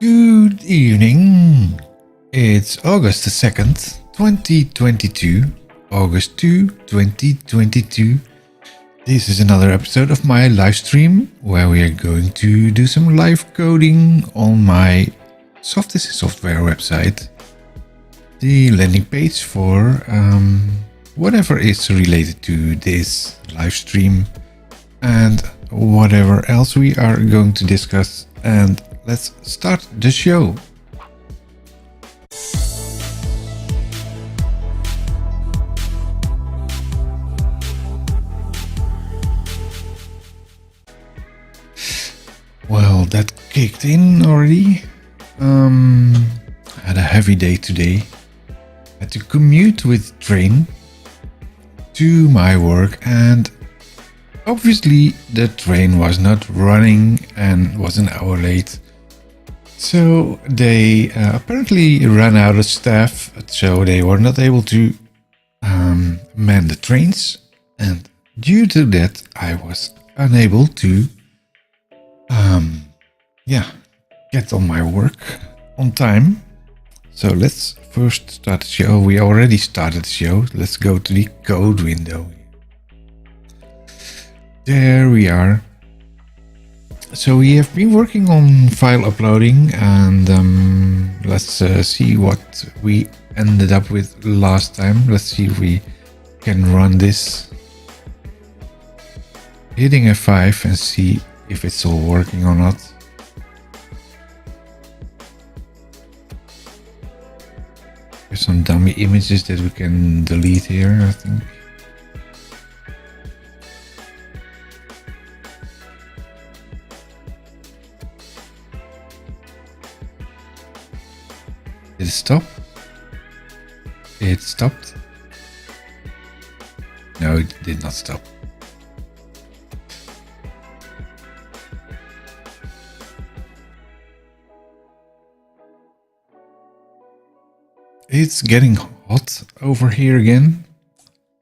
Good evening. It's August the 2nd, 2022. August 2, 2022. This is another episode of my live stream where we are going to do some live coding on my software website. The landing page for whatever is related to this live stream and whatever else we are going to discuss. And let's start the show. Well, that kicked in already. I had a heavy day today. I had to commute with train to my work, and obviously the train was not running and was an hour late. So they apparently ran out of staff, so they were not able to man the trains, and due to that I was unable to get on my work on time. So let's first start the show. We already started the show. Let's go to the code window. There we are. So we have been working on file uploading, and let's see what we ended up with last time. Let's see if we can run this. Hitting F5 and see if it's all working or not. There's some dummy images that we can delete here, I think. Did it stop? It stopped? No, it did not stop. It's getting hot over here again.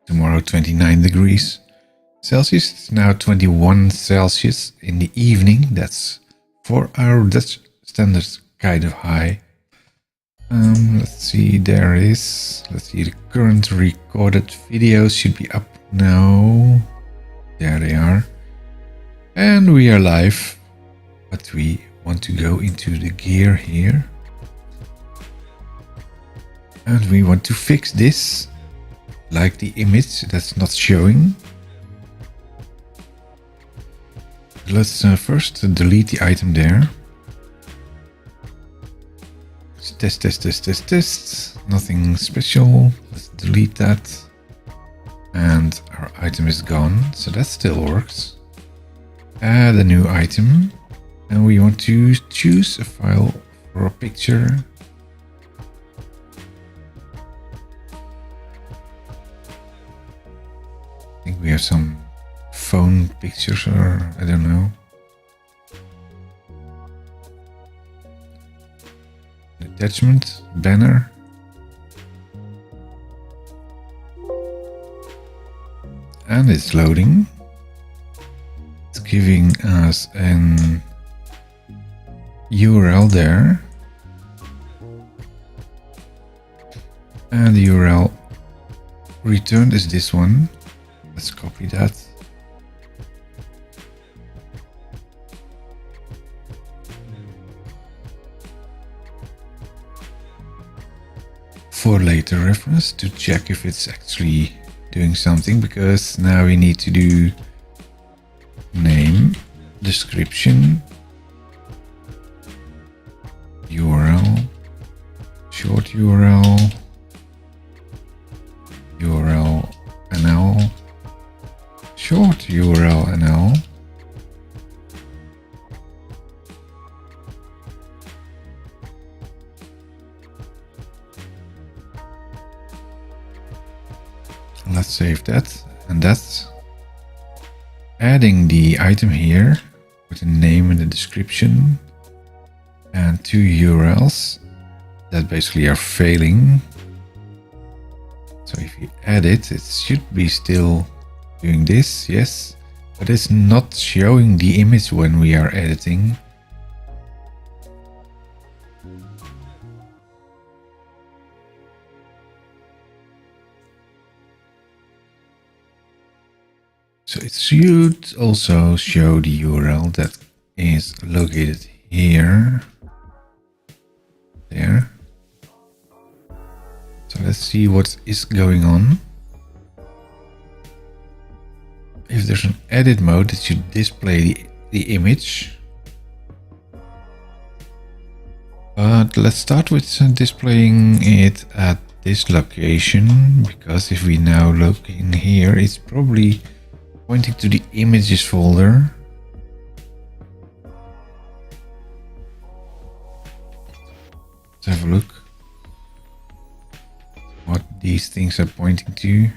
Tomorrow 29 degrees Celsius. It's now 21 Celsius in the evening. That's for our Dutch standards kind of high. Let's see, there it is. Let's see, the current recorded videos should be up now. There they are. And we are live. But we want to go into the gear here. And we want to fix this, like the image that's not showing. Let's first delete the item there. Let's test. Nothing special. Let's delete that. And our item is gone, so that still works. Add a new item. And we want to choose a file for a picture. I think we have some phone pictures, or I don't know. Attachment, banner. And it's loading. It's giving us an URL there. And the URL returned is this one. Let's copy that. For later reference to check if it's actually doing something, because now we need to do name, description, URL, short URL, URL NL, short URL NL, let's save that, and that's adding the item here with the name and the description and two URLs that basically are failing. So if you add it, it should be still doing this, yes, but it's not showing the image when we are editing. So it should also show the URL that is located here. There. So let's see what is going on. If there's an edit mode, it should display the image. But let's start with displaying it at this location, because if we now look in here, it's probably pointing to the images folder. Let's have a look what these things are pointing to.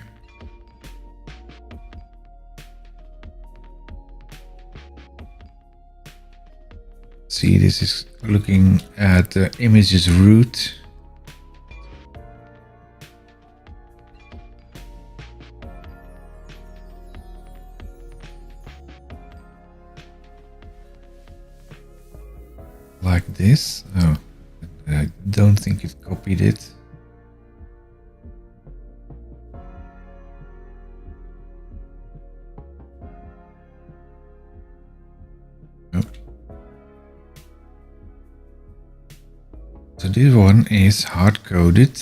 See, this is looking at the images root. Like this. Oh, I don't think it copied it. Oh. So this one is hard-coded,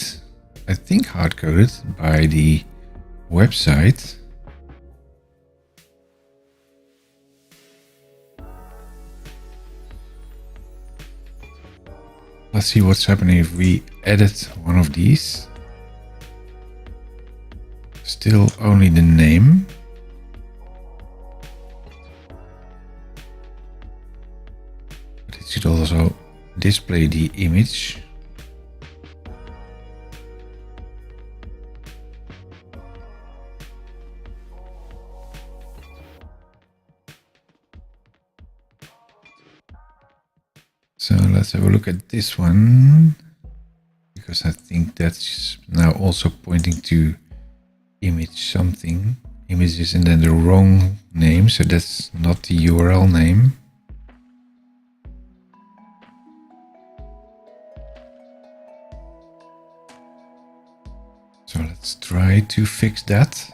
I think hard-coded by the website. Let's see what's happening if we edit one of these. Still only the name. But it should also display the image. So let's have a look at this one, because I think that's now also pointing to image something, images, and then the wrong name. So that's not the URL name. So let's try to fix that.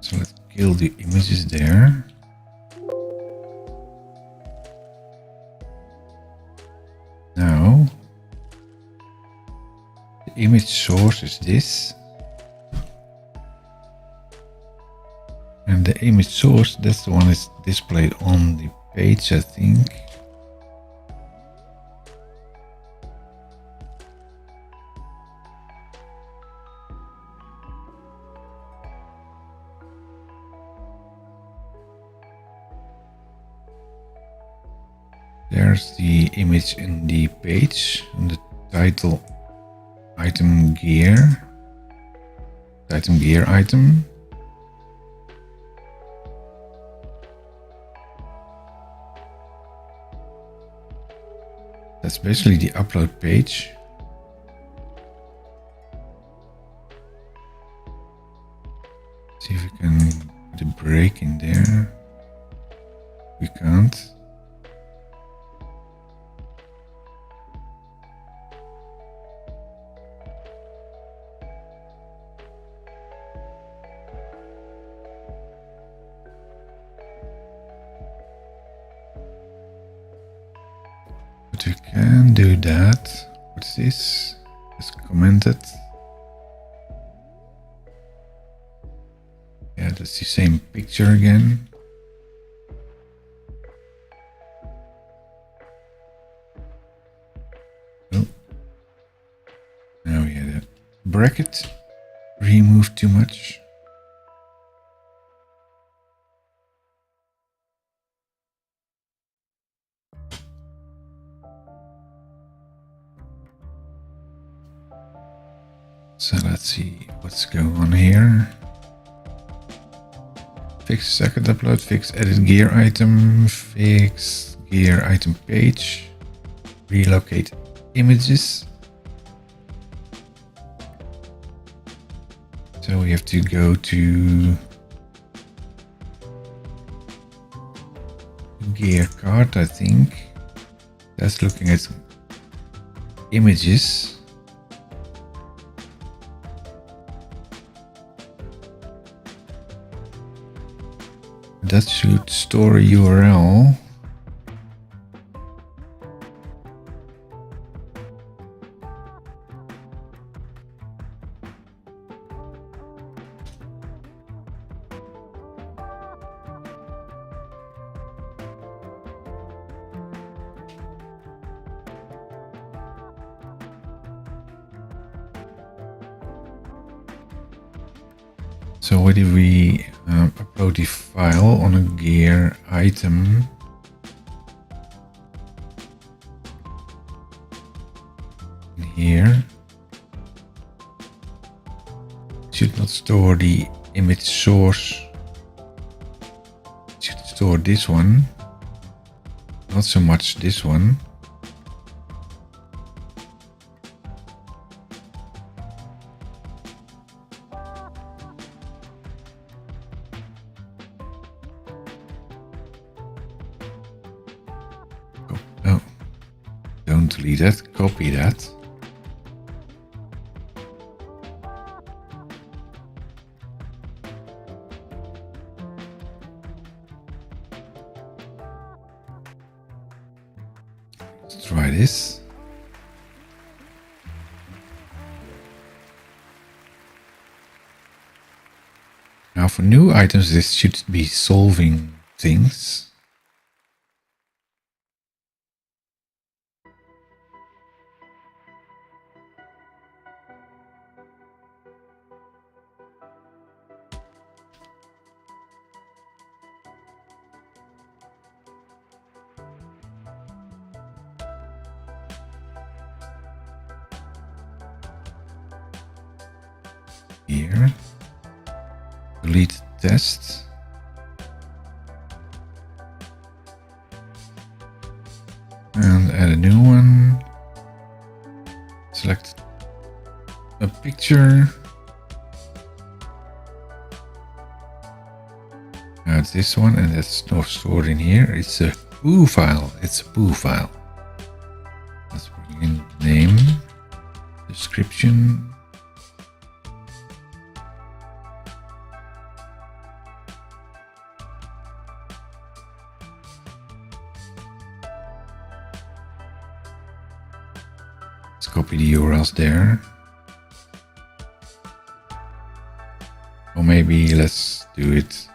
So let's kill the images there. Now, the image source is this. And the image source, that's the one that's displayed on the page, I think. There's the image in the page, and the title item gear. Item gear item. That's basically the upload page. See if we can put a break in there. We can't. But we can do that. What's this? It's commented. Yeah, that's the same picture again. Oh. Now we had a bracket. Remove too much. So let's see what's going on here. Fix second upload, fix edit gear item, fix gear item page, relocate images. So we have to go to gear card, I think. That's looking at images. That should store a URL. So where did we upload the file on a gear item? In here. Should not store the image source. It should store this one. Not so much this one. Oh, don't delete that, copy that. Let's try this. Now for new items, this should be solving things. Here, delete test. And add a new one. Select a picture. Now it's this one, and that's not stored in here. It's a poo file. It's a poo file. Let's bring in name, description. Let's copy the URLs there. Or maybe let's do it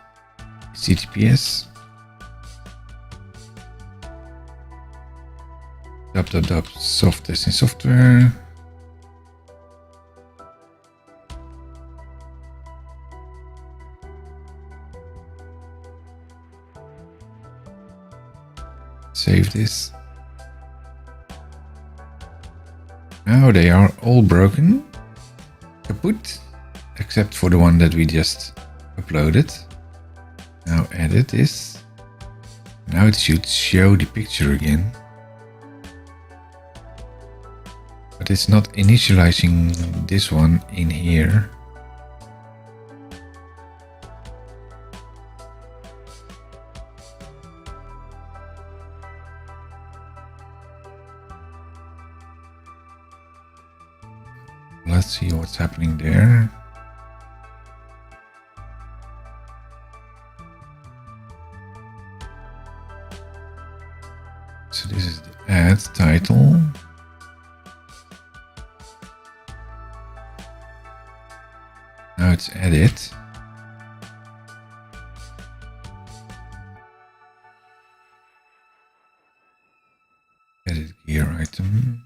HTTPS. soft testing software. Save this. Now they are all broken, kaput, except for the one that we just uploaded. Now edit this. Now it should show the picture again. But it's not initializing this one in here. Let's see what's happening there. So this is the ad title. Now it's edit. Edit gear item.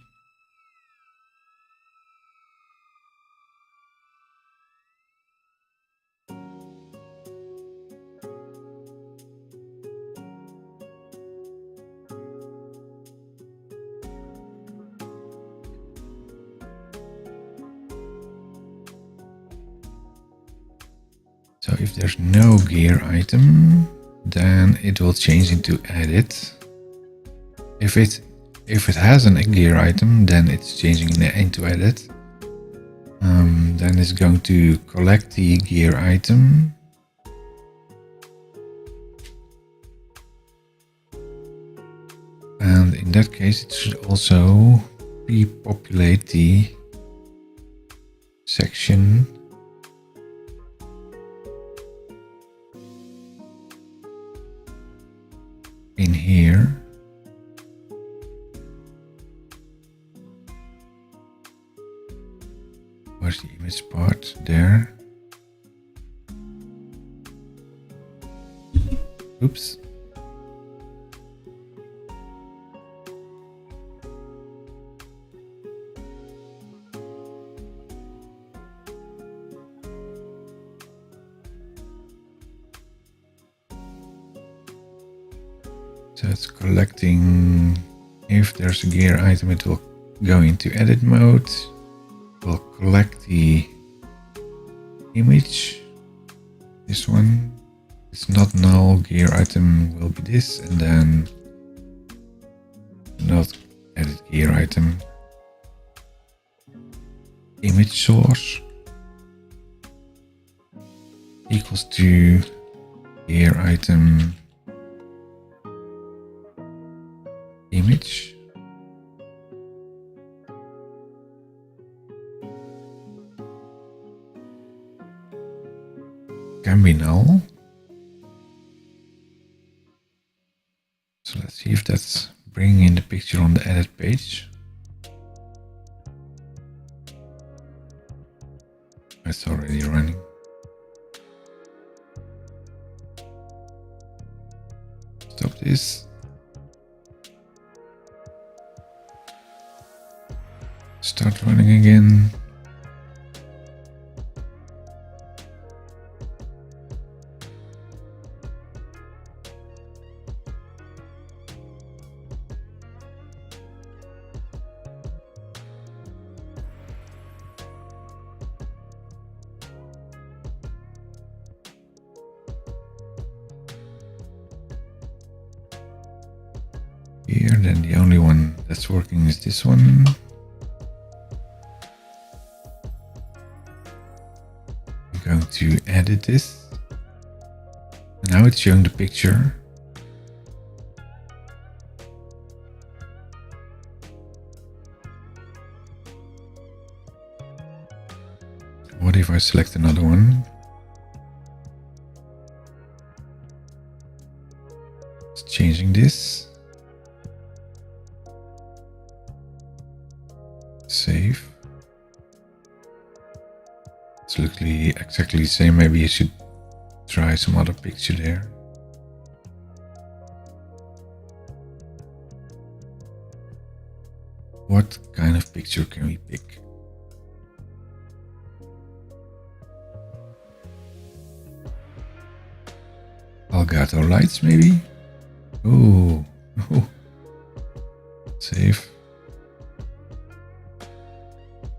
So if there's no gear item, then it will change into edit. If it has a gear item, then it's changing into edit. Then it's going to collect the gear item. And in that case, it should also repopulate the section in here. Where's the image part? There. Oops. So it's collecting. If there's a gear item, it will go into edit mode. We'll collect the image. This one. It's not null. Gear item will be this, and then not edit gear item. Image source equals to gear item image. Can be null. So let's see if that's bringing in the picture on the edit page. It's already running. Stop this. Start running again. Here, then the only one that's working is this one. I'm going to edit this. And now it's showing the picture. What if I select another one? It's changing this. Save. It's literally exactly the same. Maybe you should try some other picture there. What kind of picture can we pick? Elgato lights maybe? Oh, save.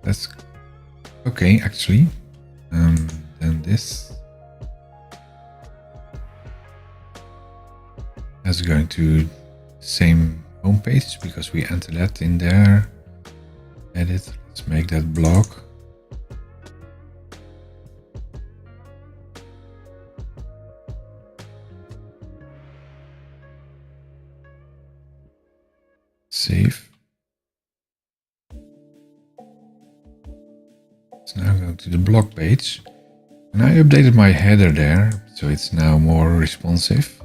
That's okay actually. Then this is going to the same home page because we enter that in there. Edit. Let's make that block. Save. Let's now go to the blog page. And I updated my header there, so it's now more responsive.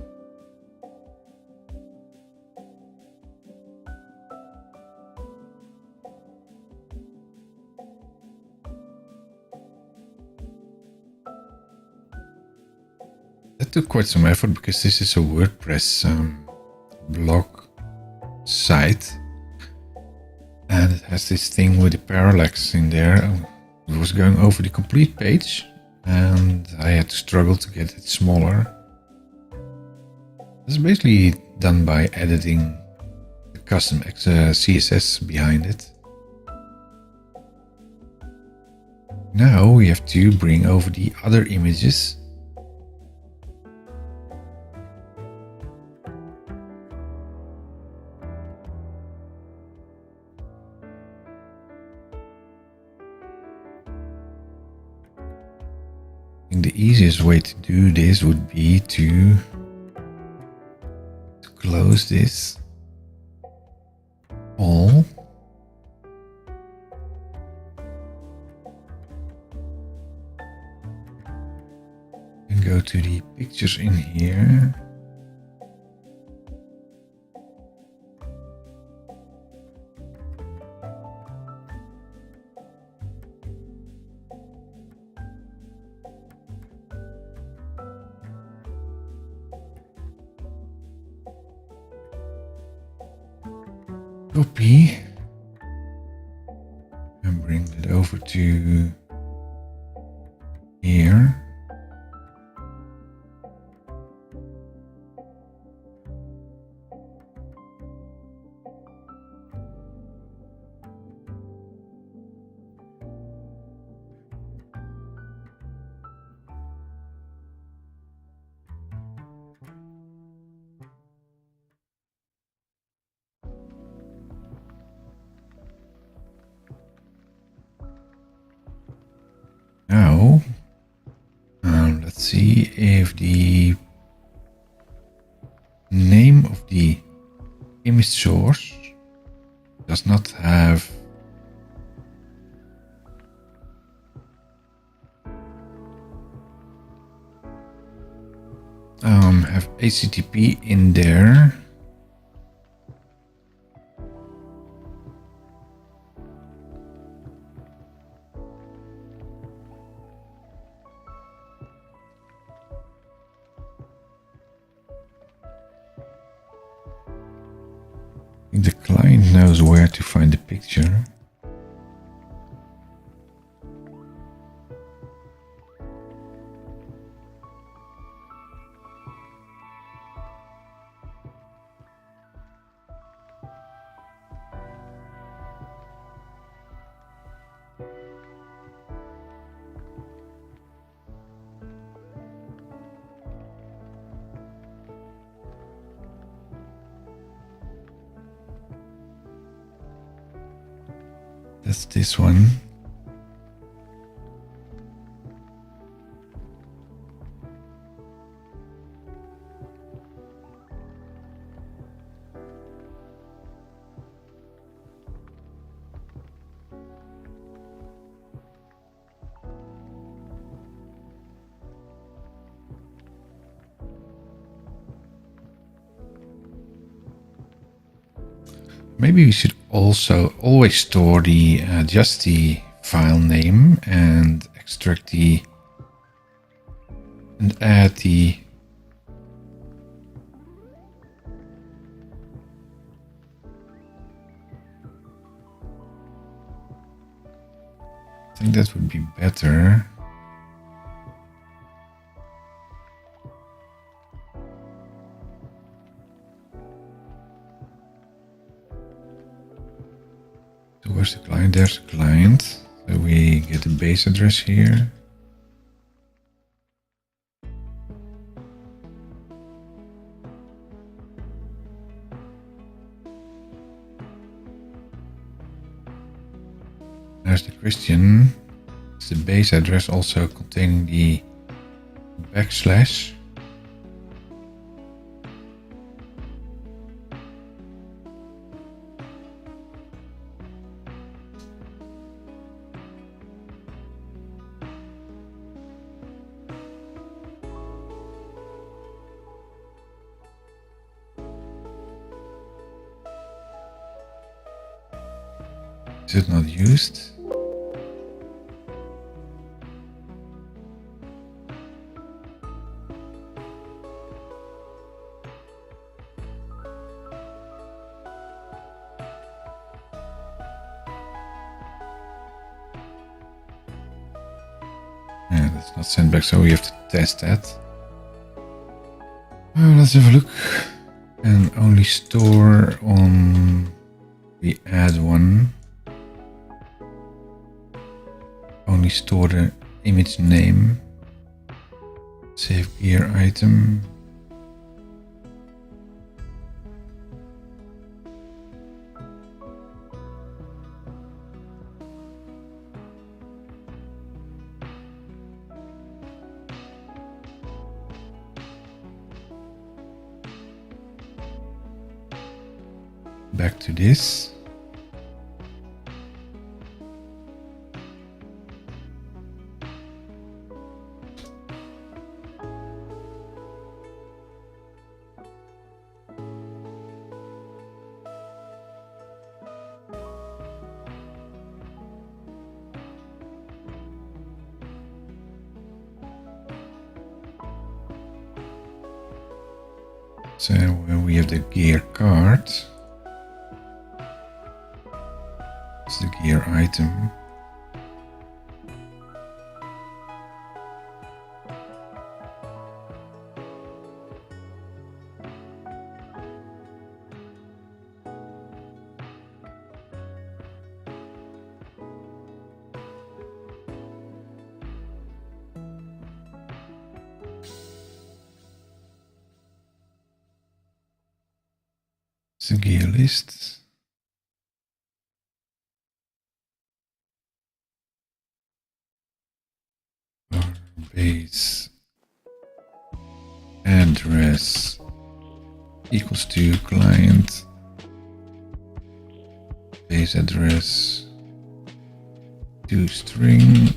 That took quite some effort because this is a WordPress blog site. And it has this thing with the parallax in there. It was going over the complete page and I had to struggle to get it smaller. It's basically done by editing the custom CSS behind it. Now we have to bring over the other images think the easiest way to do this would be to close this all and go to the pictures in here. Copy and bring it over to here. Now, let's see if the name of the image source does not have HTTP in there. The client knows where to find the picture. That's this one. Maybe we should also always store the just the file name and extract the and add the I think that would be better. So where's the client? There's the client. So we get the base address here. There's the Christian. It's the base address also containing the backslash. Is it not used? Yeah, that's not sent back, so we have to test that. Let's have a look. And only store on the add one. Only store the image name. Save gear item. back to this. So when we have the gear card, it's the gear item. It's the gear list. Our base address equals to client base address to string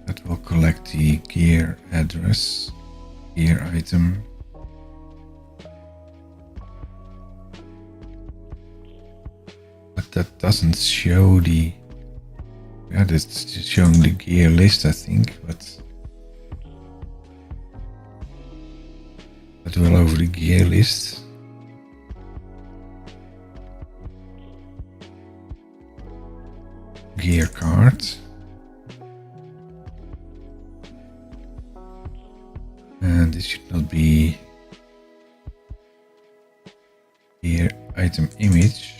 that will collect the gear address, gear item. But that doesn't show the, yeah, that's just showing the gear list, I think, but that will over the gear list. Gear card. And this should not be gear item image.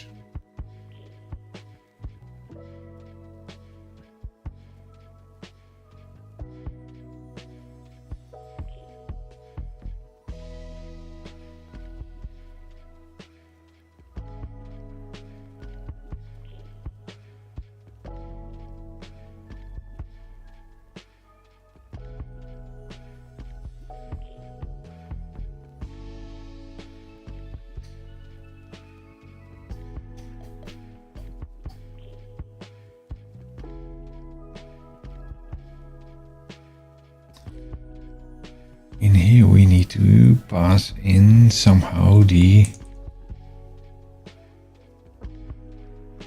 In here we need to pass in somehow the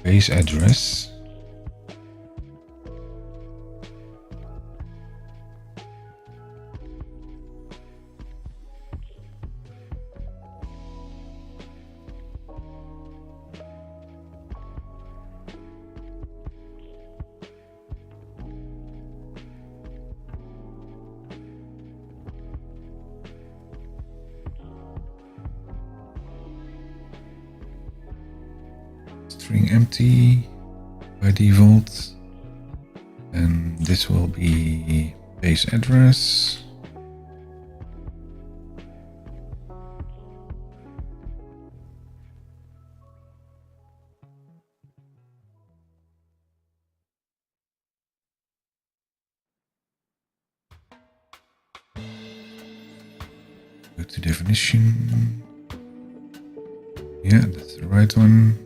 base address. String empty by default, and this will be base address. Go to definition. Yeah, that's the right one.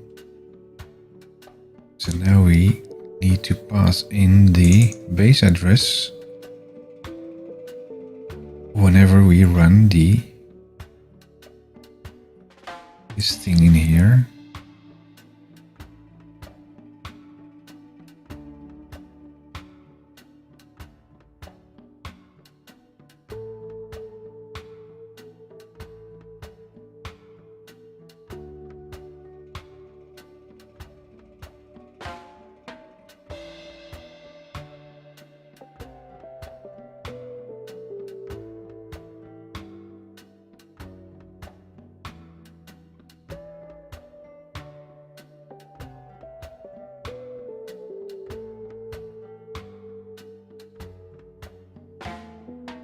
So now we need to pass in the base address whenever we run this thing in here.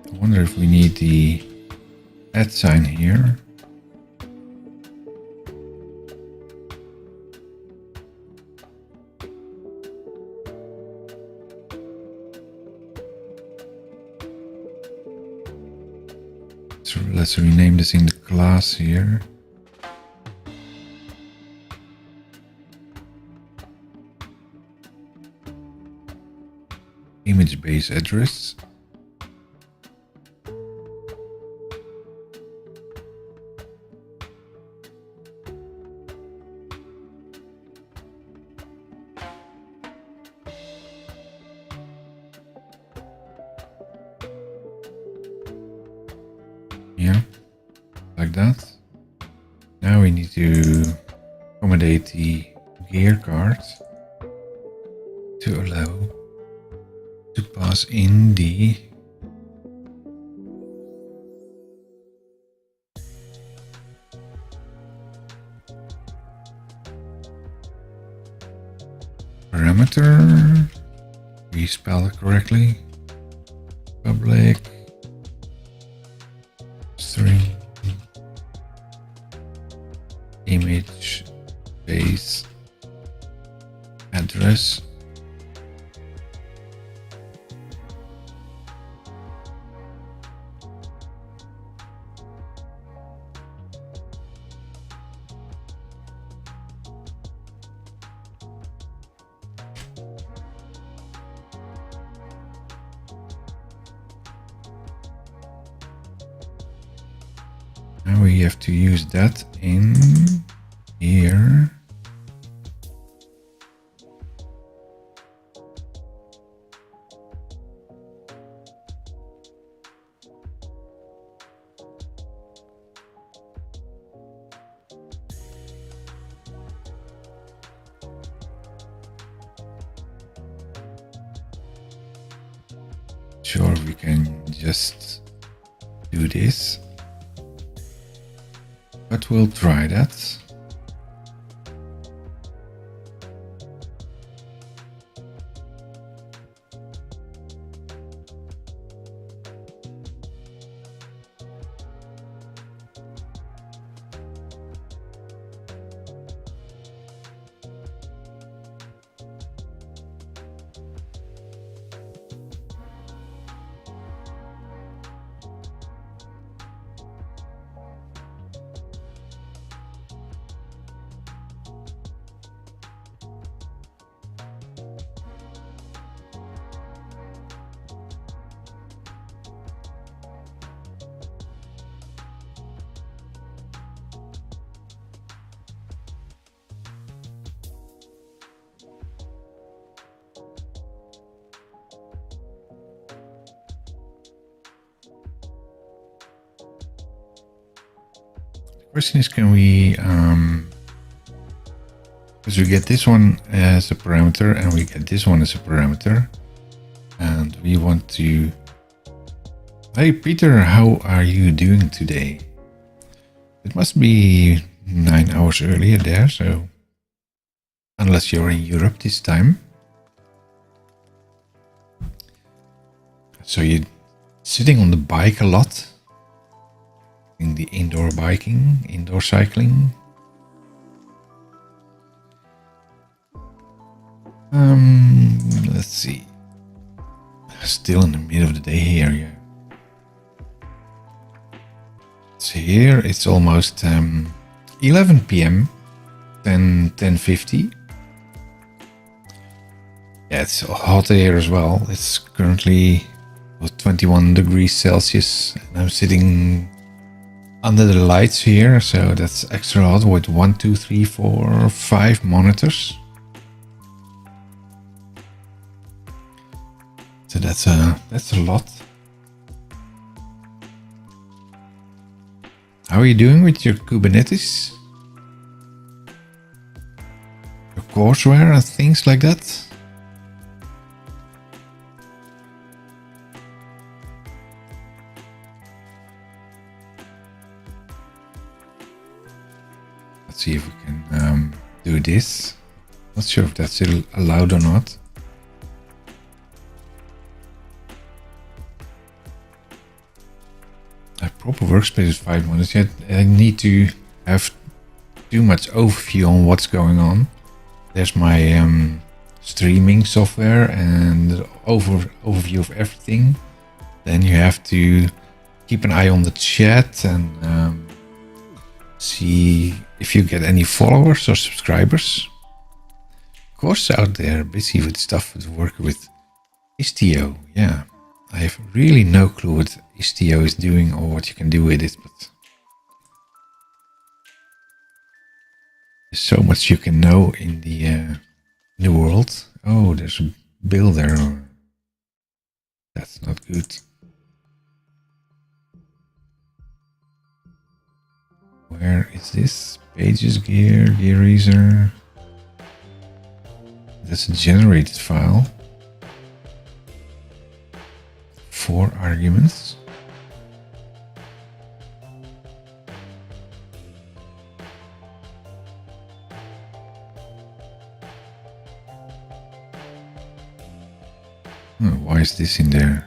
I wonder if we need the @ sign here. let's rename this in the class here. Image base address. Yeah, like that. Now we need to accommodate the gear card to allow to pass in the parameter. We spell it correctly. Public string image base address. Now we have to use that in here. Sure, we can just do this. But we'll try that. Question is, can we, because we get this one as a parameter and we get this one as a parameter, and we want to, hey Peter, how are you doing today? It must be 9 hours earlier there, so unless you're in Europe this time. So you're sitting on the bike a lot. The indoor biking, indoor cycling. Let's see. Still in the middle of the day here. Yeah. So here it's almost 11 p.m. 10:50. Yeah, it's hot here as well. It's currently 21 degrees Celsius, and I'm sitting under the lights here, so that's extra hot with 1, 2, 3, 4, 5 monitors. So that's a lot. How are you doing with your Kubernetes? Your courseware and things like that? Let's see if we can do this. Not sure if that's allowed or not. A proper workspace is 5 minutes. Yet I need to have too much overview on what's going on. There's my streaming software and overview of everything. Then you have to keep an eye on the chat and see if you get any followers or subscribers. Of course, out there busy with stuff to work with Istio. Yeah, I have really no clue what Istio is doing or what you can do with it, but there's so much you can know in the world. Oh, there's a builder. That's not good. Where is this? Pages, gear, gear eraser. That's a generated file. 4 arguments. Oh, why is this in there?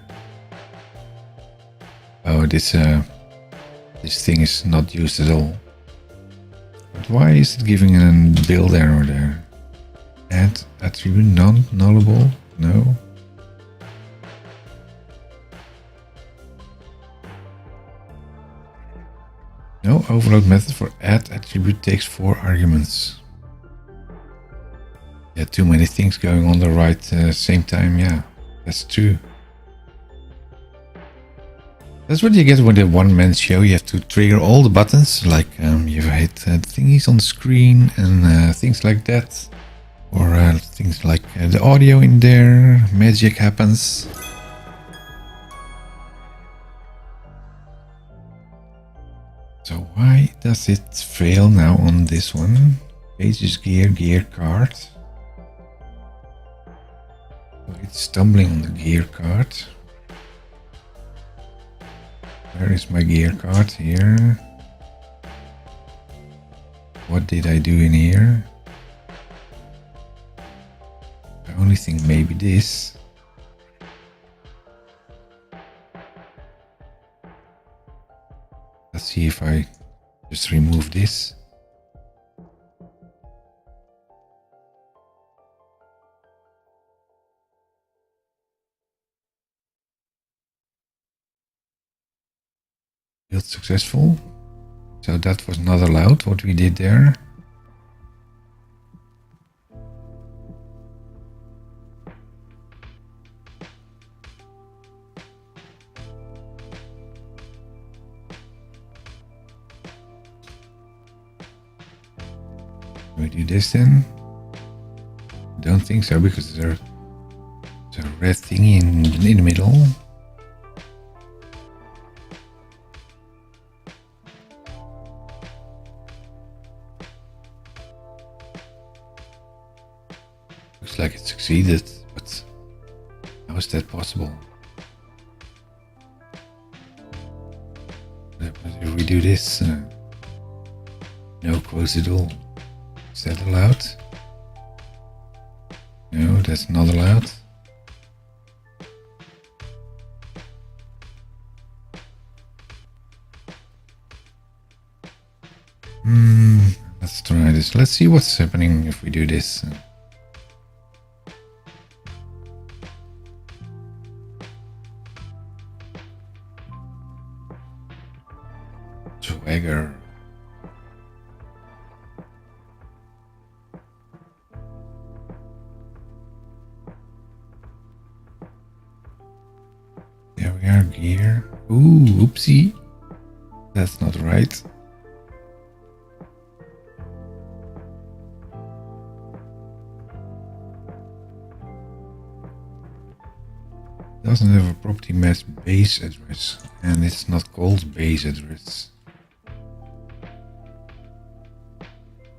Oh, this thing is not used at all. But why is it giving a build error there? Add attribute non-nullable? No. No overload method for add attribute takes 4 arguments. Yeah, too many things going on the right same time. Yeah, that's true. That's what you get with a one-man show. You have to trigger all the buttons, like you hit thingies on the screen and things like that. Or things like the audio in there, magic happens. So why does it fail now on this one? Pages, gear, gear card. So it's stumbling on the gear card. Where is my gear card? Here. What did I do in here? I only think maybe this. Let's see if I just remove this. Build successful. So that was not allowed, what we did there. We do this then? Don't think so, because there's a red thingy in the middle. Looks like it succeeded, but how is that possible? If we do this, no quotes at all. Is that allowed? No, that's not allowed. Let's try this. Let's see what's happening if we do this. Swagger. There we are, gear. Ooh, oopsie. That's not right. Doesn't have a property match base address, and it's not called base address.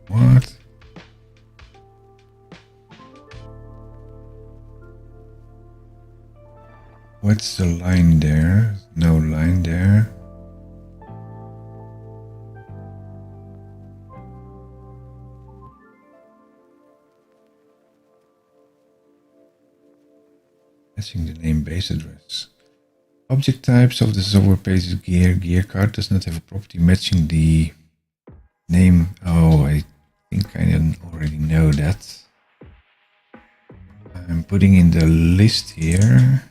What? What's the line there? No line there. Matching the name base address. Object types of the software pages gear. Gear card does not have a property matching the name. Oh, I think I already know that. I'm putting in the list here.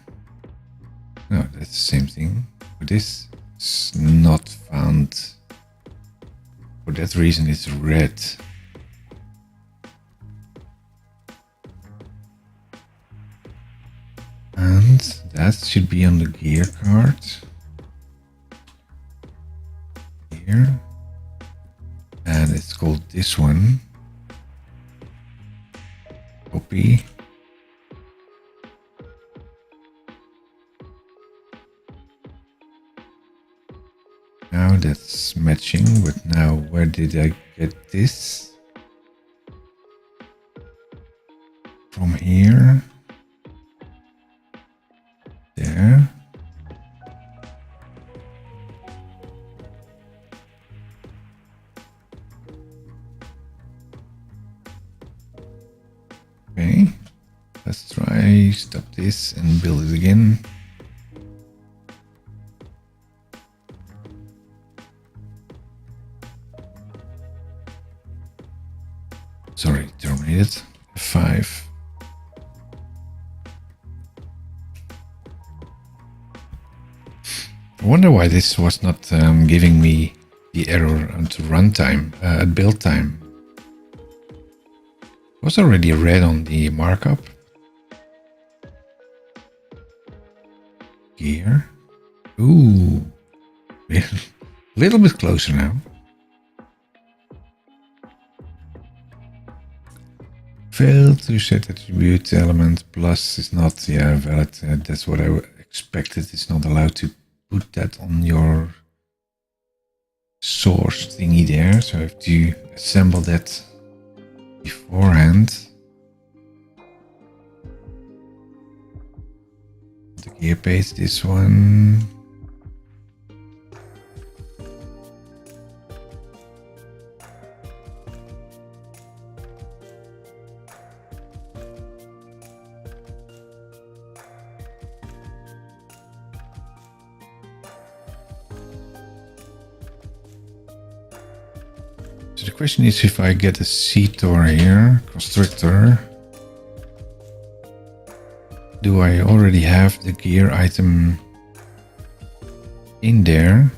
No, that's the same thing. For this It's not found. For that reason, it's red. And that should be on the gear card. Here. And it's called this one. Copy. Now that's matching, but now where did I get this? From here. There. Okay, let's try stop this and build it again. Sorry, terminated. 5. I wonder why this was not giving me the error onto runtime, at build time. It was already red on the markup. Here. Ooh. A little bit closer now. Failed to set attribute element plus is not valid. That's what I expected. It's not allowed to put that on your source thingy there. So I have to assemble that beforehand. The gear page, this one. So the question is if I get a CTOR here, constructor, do I already have the gear item in there?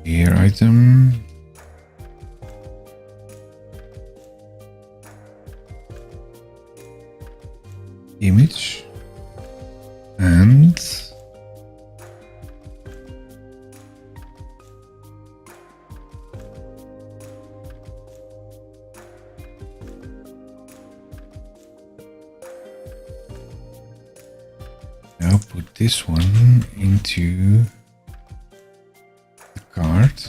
Gear item. Image. And now put this one into card.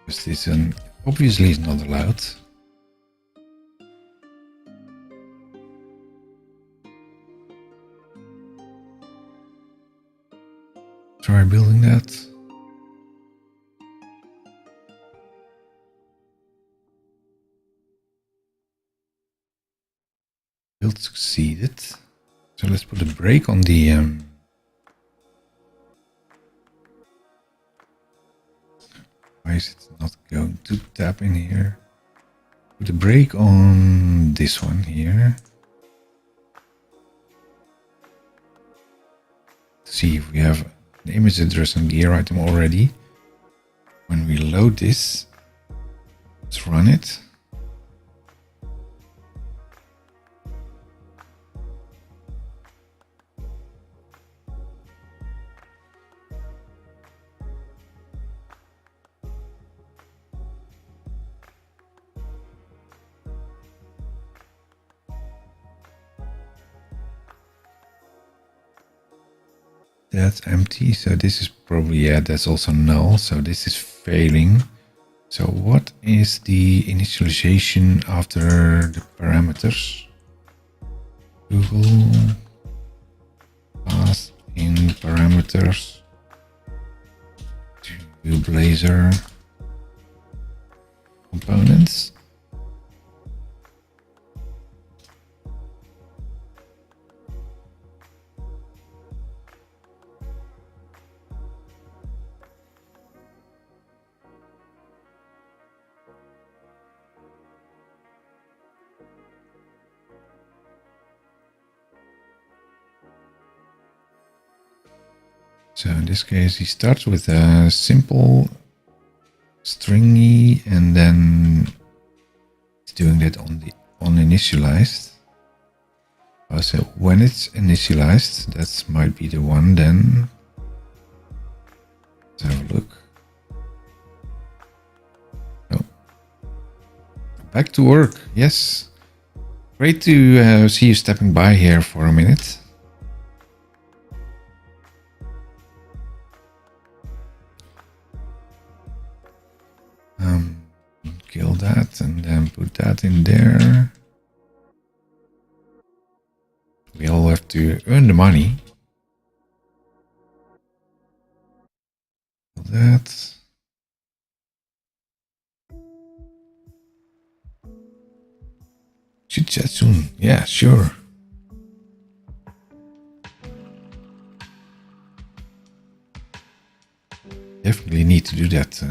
Because this obviously is not allowed. Try building that. Build succeeded. So let's put a break on the why is it not going to tap in here? Put a break on this one here. See if we have an image address and gear item already. When we load this, let's run it. That's empty, so this is probably, that's also null, so this is failing. So what is the initialization after the parameters? Google in parameters to Blazor components. So in this case, he starts with a simple stringy, and then he's doing that on initialized. So when it's initialized, that might be the one. Then let's have a look. Oh, back to work. Yes, great to see you stepping by here for a minute. Kill that and then put that in there. We all have to earn the money. That. Should chat soon. Yeah, sure. Definitely need to do that.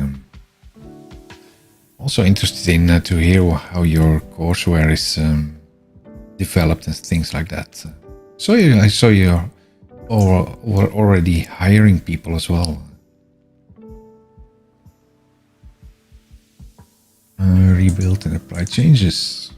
Also interested in to hear how your courseware is developed and things like that. So I saw you were already hiring people as well. Rebuild and apply changes.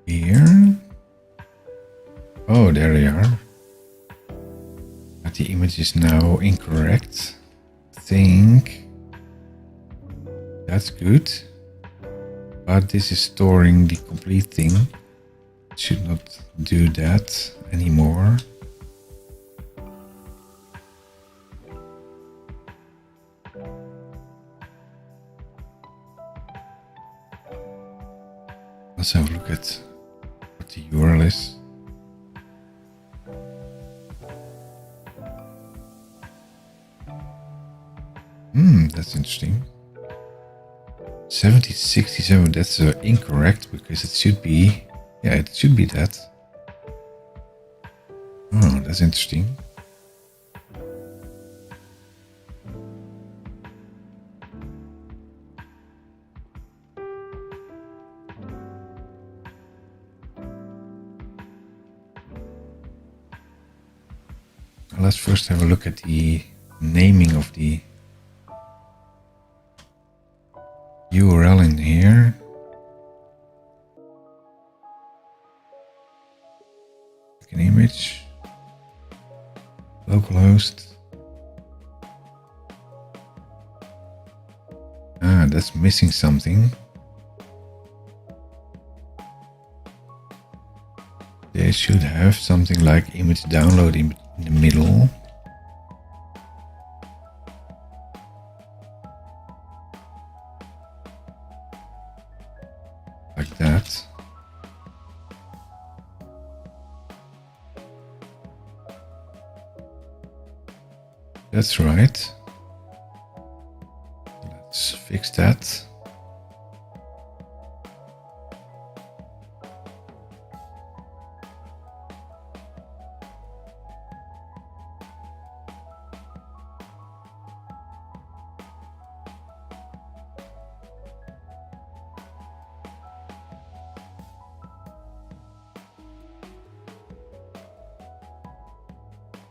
Here. Oh, there they are. But the image is now incorrect. I think that's good. But this is storing the complete thing. Should not do that anymore. Let's have a look at what the URL is. That's interesting. 7067, that's incorrect because it should be, yeah, it should be that. Oh, that's interesting. Let's first have a look at the naming of the URL in here. An image, localhost. Ah, that's missing something. They should have something like image download in the middle. Like that. That's right. Let's fix that.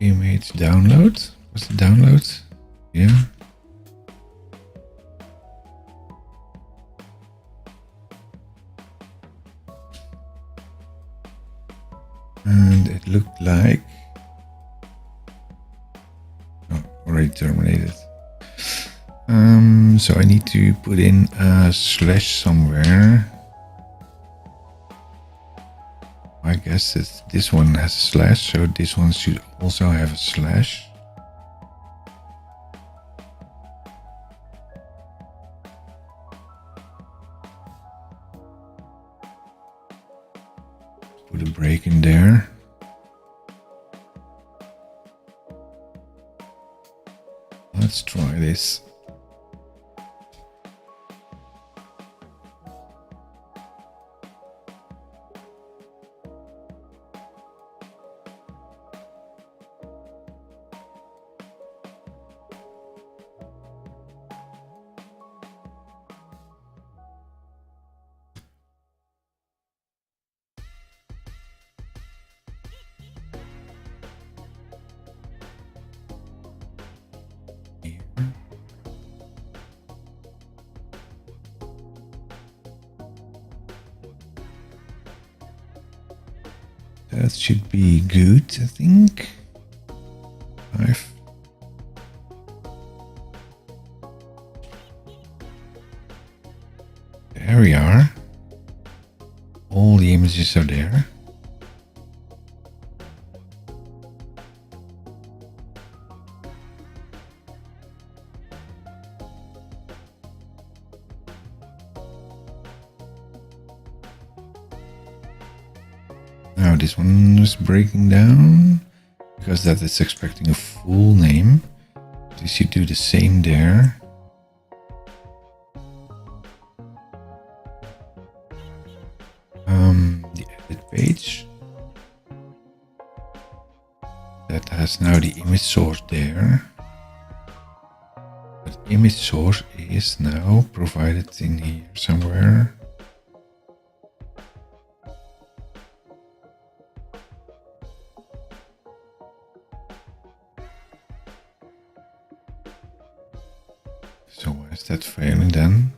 Image download. What's the download? Yeah. And it looked like, oh, already terminated. So I need to put in a slash somewhere. I guess this one has a slash, so this one should also have a slash. Put a break in there. Let's try this. That should be good, I think. 5. There we are. All the images are there. Now this one is breaking down because that is expecting a full name. So you should do the same there. The edit page that has now the image source there. But image source is now provided in here somewhere. So why is that failing then?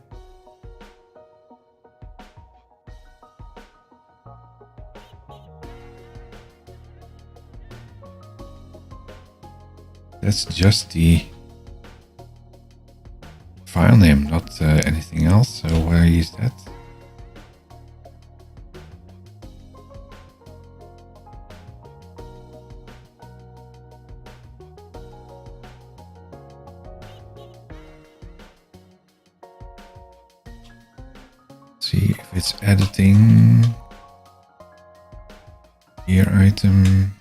That's just the file name, not anything else. So why is that? See if it's editing. Here item.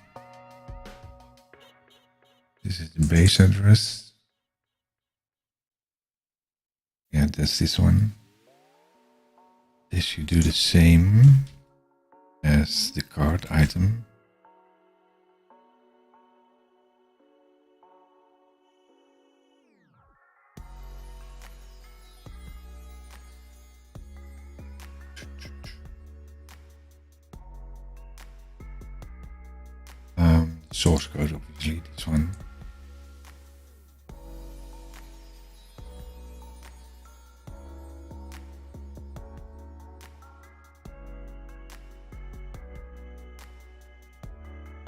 This is the base address. Yeah, that's this one. This should do the same as the card item. Source code, obviously, this one.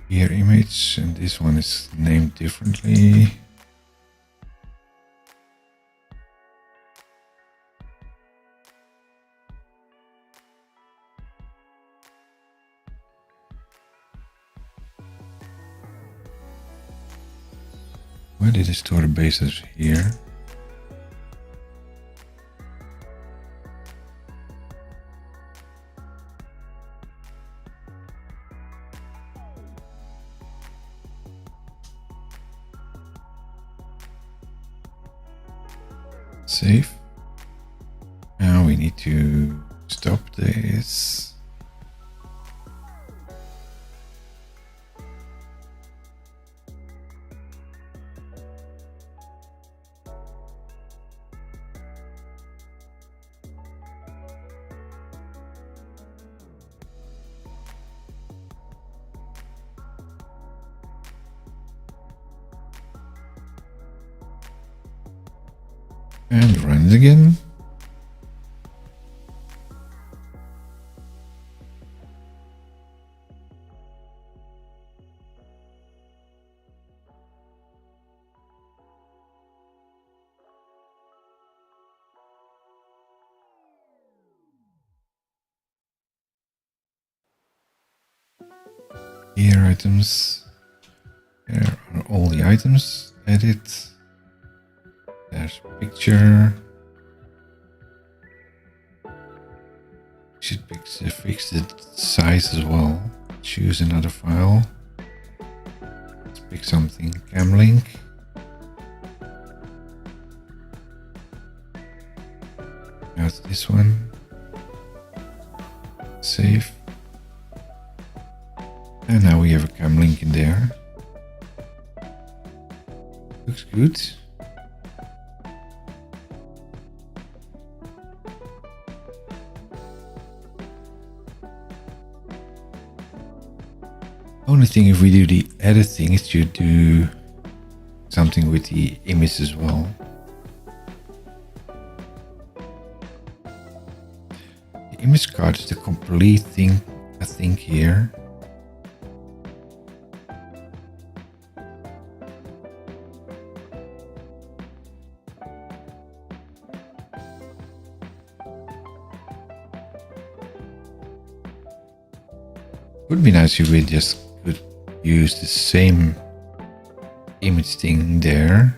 Here image, and this one is named differently. Where did I store the bases here? Save. Now we need to stop this. And run it again. Gear items. There are all the items. Edit. There's picture. Should fix the size as well. Choose another file. Let's pick something. Camlink. Now it's this one. Save. And now we have a camlink in there. Looks good. Only thing if we do the edit thing is to do something with the image as well. The image card is the complete thing, I think, here. Would be nice if we just could use the same image thing there.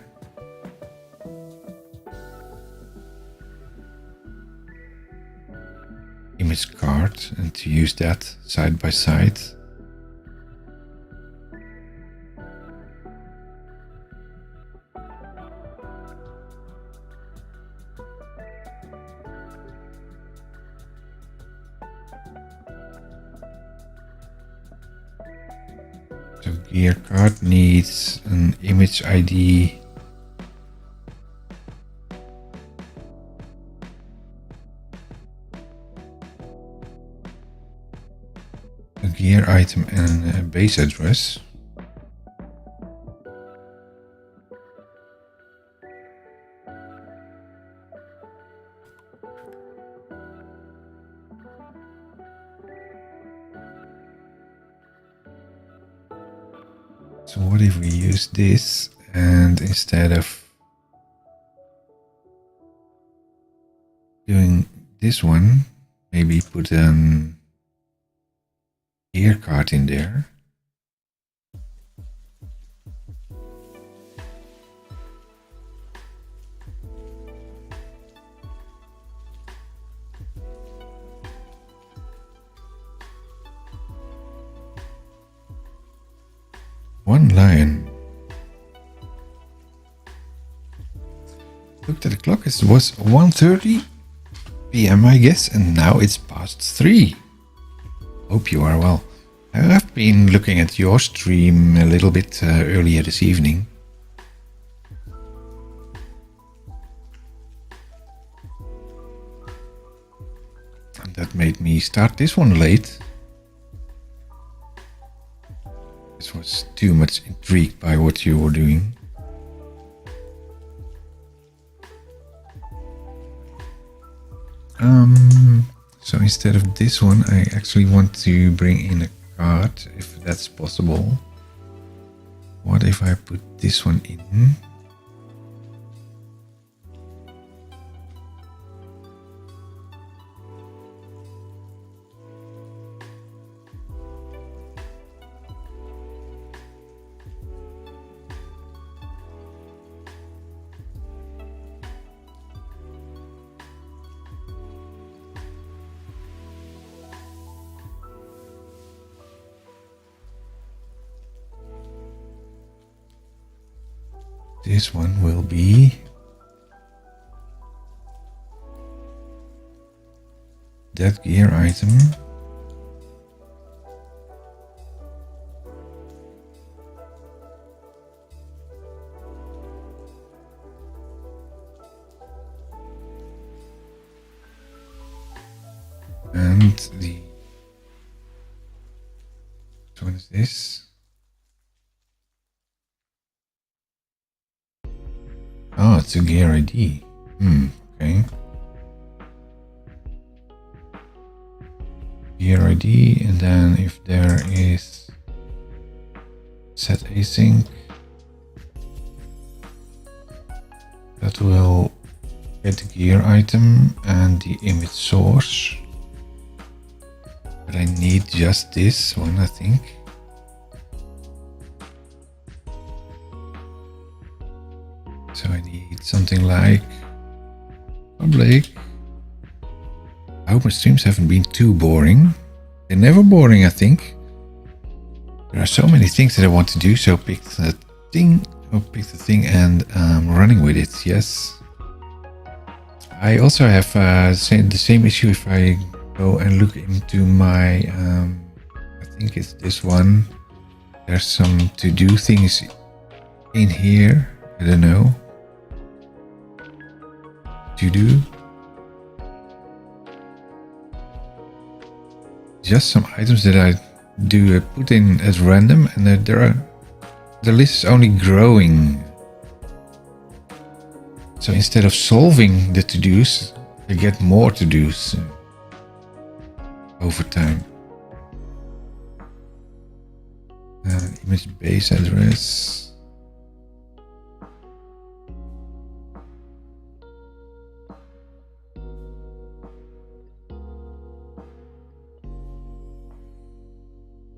Image card, and to use that side by side. So gear card needs an image ID. A gear item and a base address. So what if we use this, and instead of doing this one, maybe put an gear card in there. One line. Looked at the clock, it was 1:30 p.m. I guess, and now it's past 3. Hope you are well. I've been looking at your stream a little bit earlier this evening. And that made me start this one late. I was too much intrigued by what you were doing. So instead of this one, I actually want to bring in a card, if that's possible. What if I put this one in? This one will be that gear item. And the, which one is this? Oh, it's a gear ID. Okay. Gear ID, and then if there is set async, that will get the gear item and the image source. But I need just this one, I think. So I need something like public. I hope my streams haven't been too boring. They're never boring, I think. There are so many things that I want to do, so pick the thing, and running with it, yes. I also have the same issue if I go and look into my, I think it's this one. There's some to-do things in here. I don't know. To-do. Just some items that I do put in as random, and the list is only growing. So instead of solving the to-dos, I get more to-dos over time. Image base address.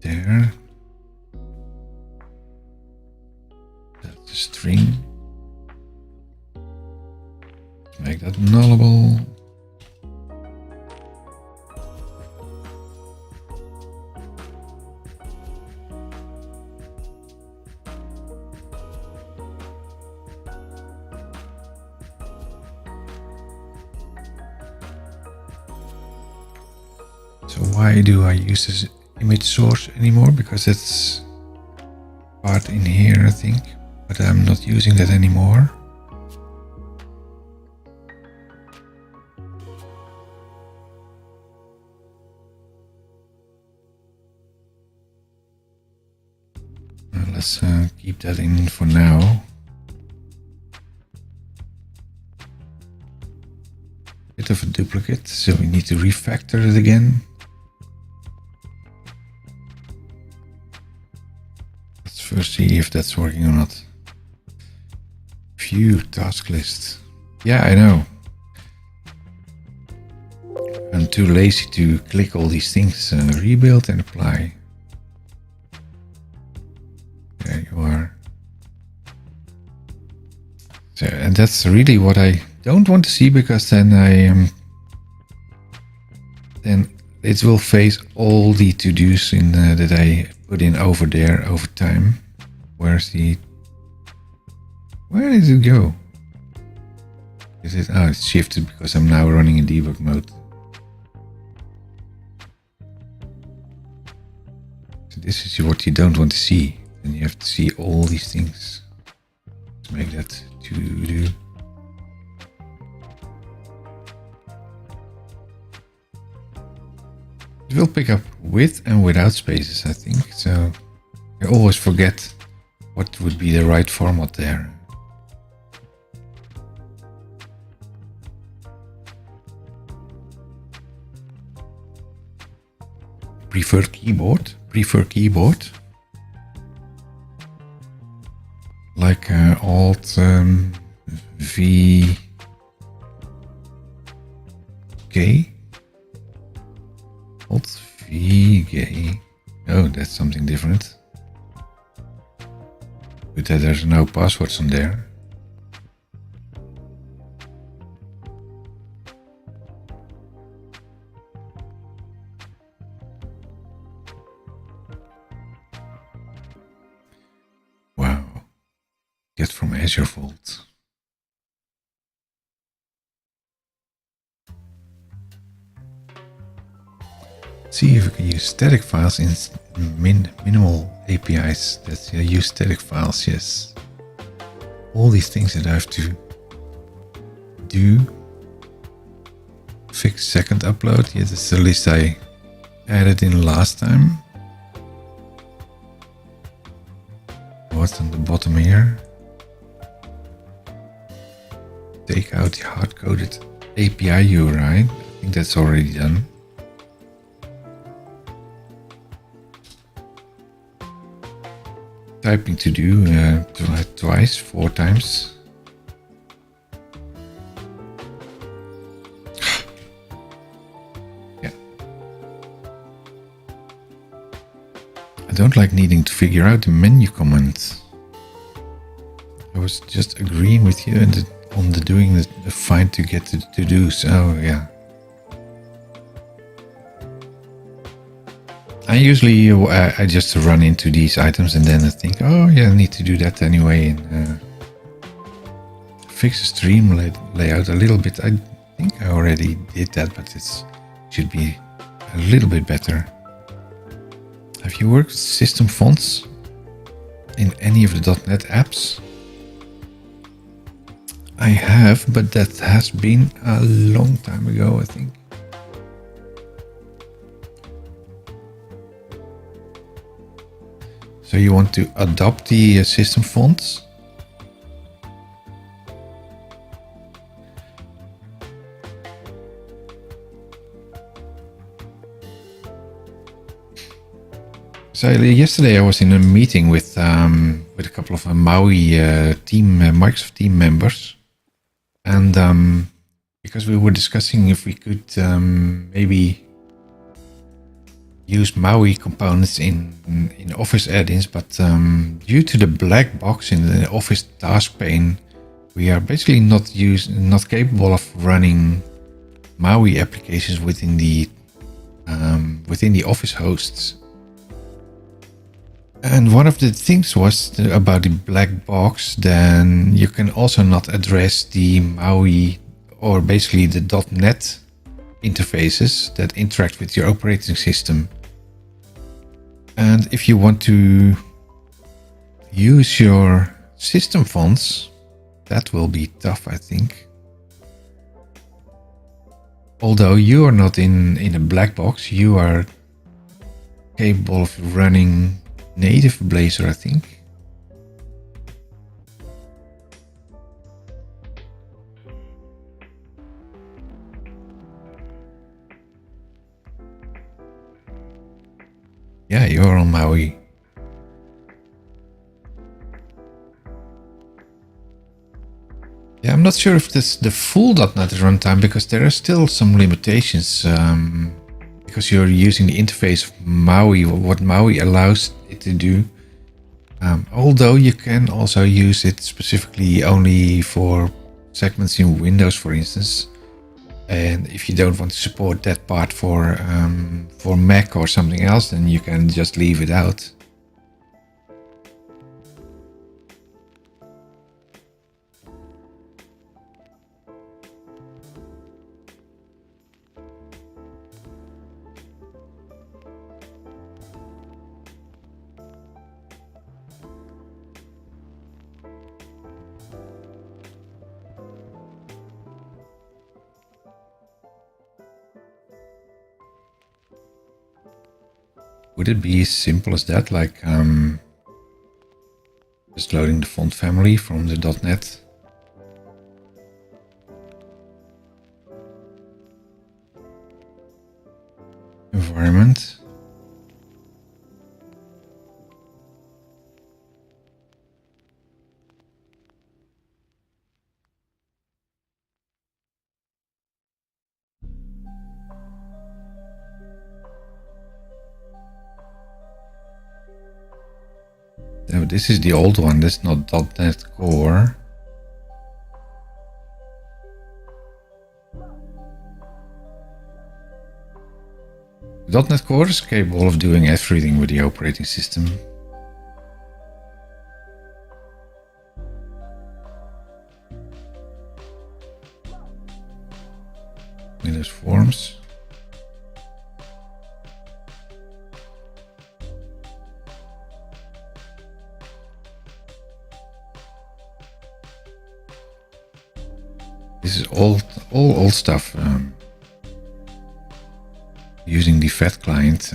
There. That's a string. Make that nullable. So why do I use this image source anymore? Because it's part in here, I think, but I'm not using that anymore. Let's keep that in for now. Bit of a duplicate, so we need to refactor it again. Let's first see if that's working or not. View task list. Yeah, I know. I'm too lazy to click all these things. Rebuild and apply. There you are. So, and that's really what I don't want to see, because then then it will face all the to-dos in that I put in over there over time. Where did it go? Is it? Oh, it's shifted because I'm now running in debug mode. So this is what you don't want to see. And you have to see all these things. Let's make that to-do. It will pick up with and without spaces, I think. So I always forget what would be the right format there. Prefer keyboard. Like Alt V K. Alt V K. Oh, that's something different. Good that there's no passwords on there. Get from Azure Vault. See if we can use static files in minimal APIs that use static files. Yes. All these things that I have to do. Fix second upload. Yeah, that's the list I added in last time. What's on the bottom here? Take out the hard-coded API URI. I think that's already done. Typing to do twice, 4 times. Yeah. I don't like needing to figure out the menu command. I was just agreeing with you and on the doing the find to get to do's. Oh yeah. I usually I just run into these items and then I think, oh yeah, I need to do that anyway, and fix the stream layout a little bit. I think I already did that, but it should be a little bit better. Have you worked with system fonts in any of the .NET apps? I have, but that has been a long time ago, I think. So you want to adopt the system fonts? So yesterday I was in a meeting with a couple of Maui Microsoft team members, and because we were discussing if we could maybe use Maui components in Office add-ins, but due to the black box in the Office task pane, we are basically not capable of running Maui applications within the Office hosts. And one of the things was about the black box, then you can also not address the Maui or basically the .NET interfaces that interact with your operating system. And if you want to use your system fonts, that will be tough, I think. Although you are not in a black box, you are capable of running native Blazor, I think. Yeah, you're on Maui. Yeah, I'm not sure if this the full .NET runtime, because there are still some limitations. Because you're using the interface of Maui, what Maui allows it to do. Although you can also use it specifically only for segments in Windows, for instance. And if you don't want to support that part for Mac or something else, then you can just leave it out. Would it be as simple as that, like just loading the font family from the .NET? Environment. No, this is the old one. That's not .NET Core. .NET Core is capable of doing everything with the operating system. Windows Forms. This is all old stuff. Using the FAT client.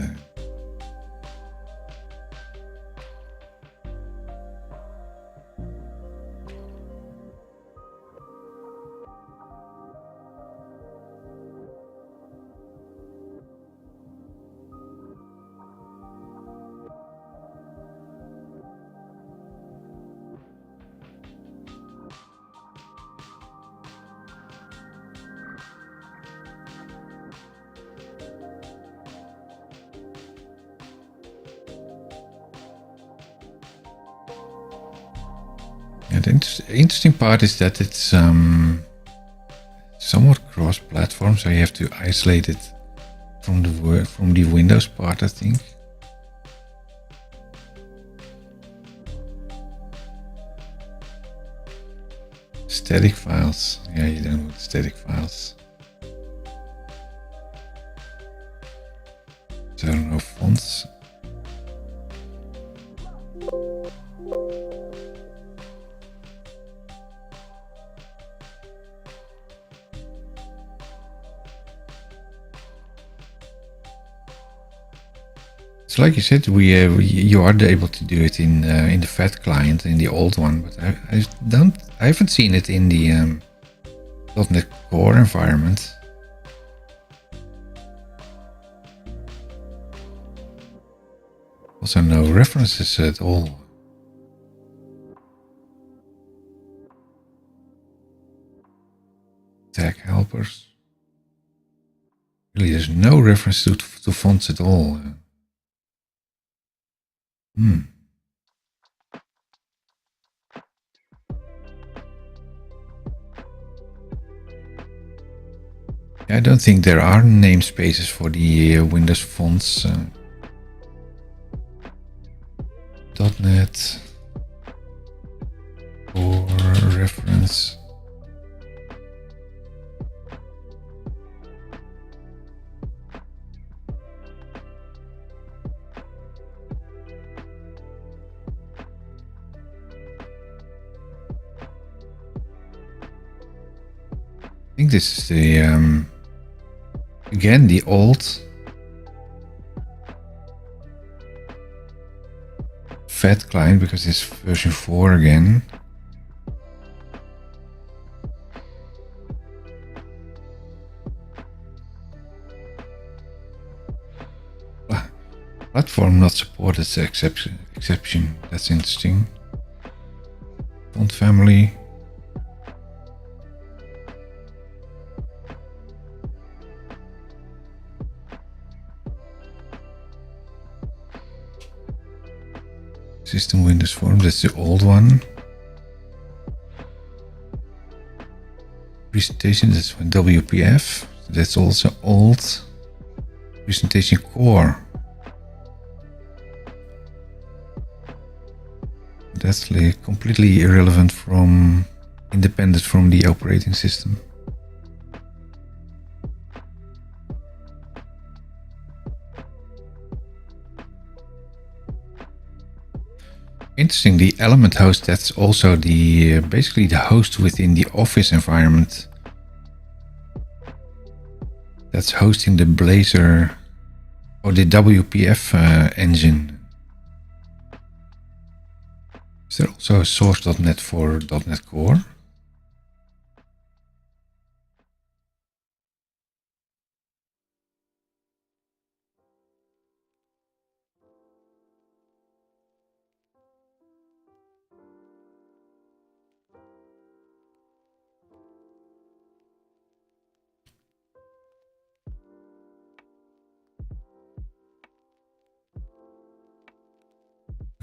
the interesting part is that it's somewhat cross-platform, so you have to isolate it from the Windows part, I think. Static files. Yeah, you don't want static files. So I don't know, fonts. So like you said, you are able to do it in the FAT client, in the old one, but I haven't seen it in the .NET Core environment. Also no references at all. Tag helpers. Really, there's no reference to fonts at all. I don't think there are namespaces for the Windows fonts. .NET or reference. I think this is the again the old FAT client, because it's version 4 again. Platform not supported exception. That's interesting. Font family. System Windows Form, that's the old one. Presentation, that's WPF. That's also old. Presentation Core. That's like completely irrelevant from, independent from the operating system. Interesting, the element host, that's also the basically the host within the Office environment. That's hosting the Blazor or the WPF engine. Is there also a source.net for .NET Core?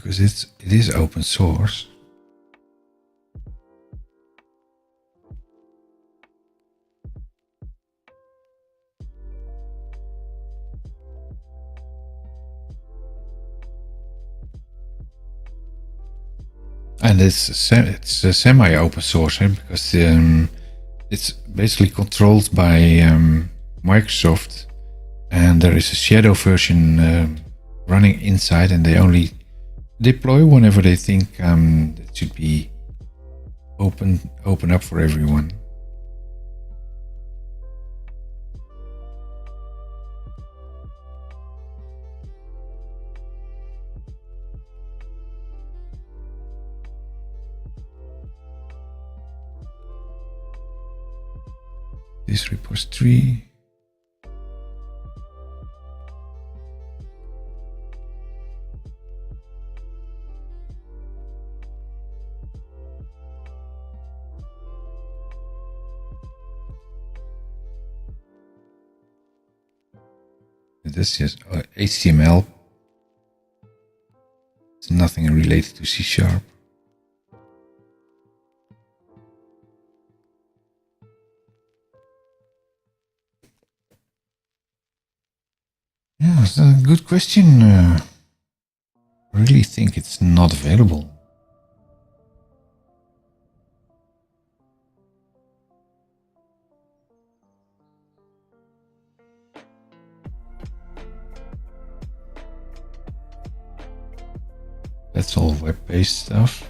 Because it is open source. And it's a semi-open source, because it's basically controlled by Microsoft, and there is a shadow version running inside, and they only deploy whenever they think it should be open up for everyone. This repository. This is HTML. It's nothing related to C#. Yeah, it's a good question. I really think it's not available. That's all web-based stuff.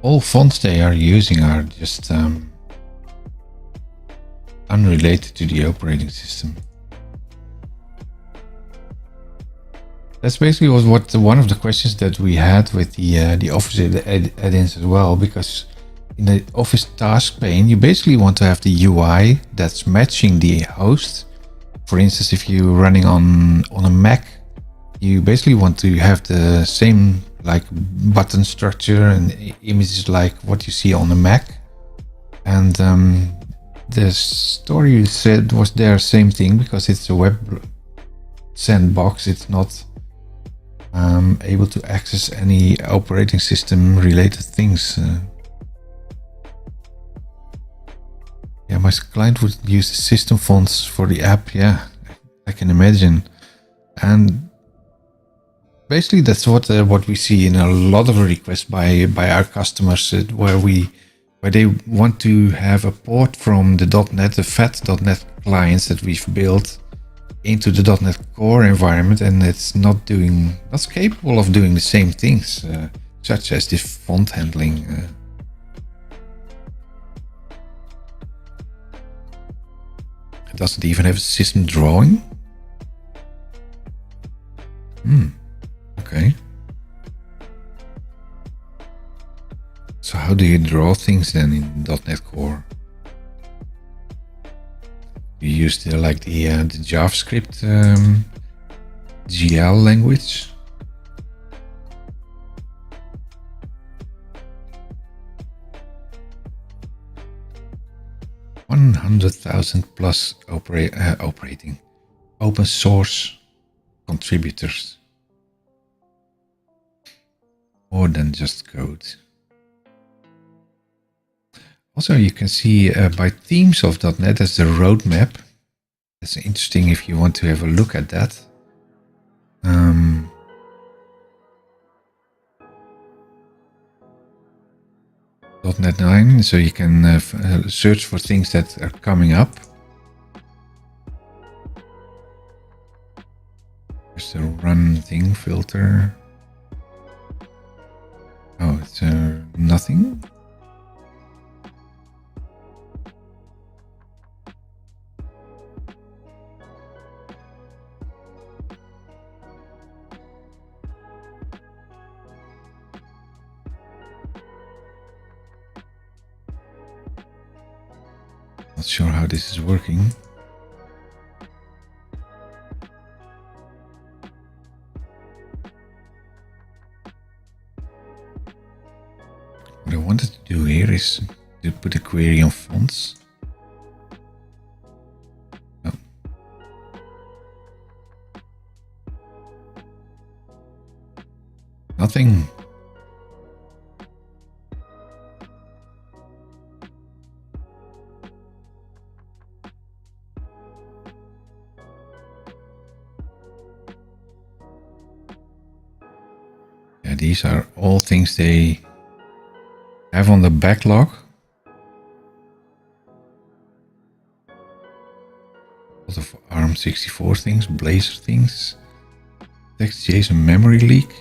All fonts they are using are just unrelated to the operating system. That's basically was what one of the questions that we had with the Office add-ins as well, because in the Office task pane, you basically want to have the UI that's matching the host. For instance, if you're running on a Mac, you basically want to have the same like button structure and images like what you see on a Mac. And the story said was there same thing, because it's a web sandbox. It's not able to access any operating system related things. Yeah, my client would use the system fonts for the app. Yeah, I can imagine. And basically that's what we see in a lot of requests by our customers, where they want to have a port from the .NET, the fat.NET clients that we've built into the .NET Core environment, and it's not capable of doing the same things, such as the font handling. It doesn't even have a system drawing. Okay. So how do you draw things then in .NET Core? You use the JavaScript GL language. +100,000 operating open source contributors. More than just code. Also, you can see by themes of .NET as the roadmap. That's interesting if you want to have a look at that. .NET 9, so you can search for things that are coming up. There's the run thing filter. Oh, it's nothing. Not sure how this is working. What I wanted to do here is to put a query on fonts. Oh. Nothing. Yeah, these are all things they have on the backlog. A lot of ARM64 things, Blazor things, text.json memory leak.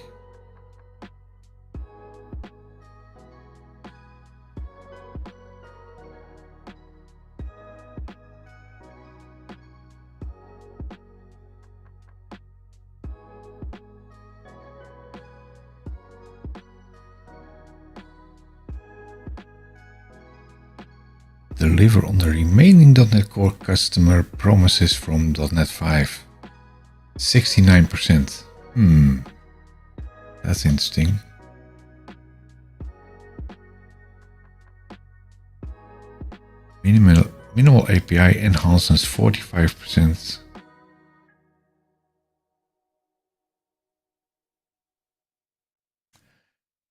Deliver on the remaining .NET Core customer promises from .NET 5. 69%. That's interesting. Minimal API enhancements 45%.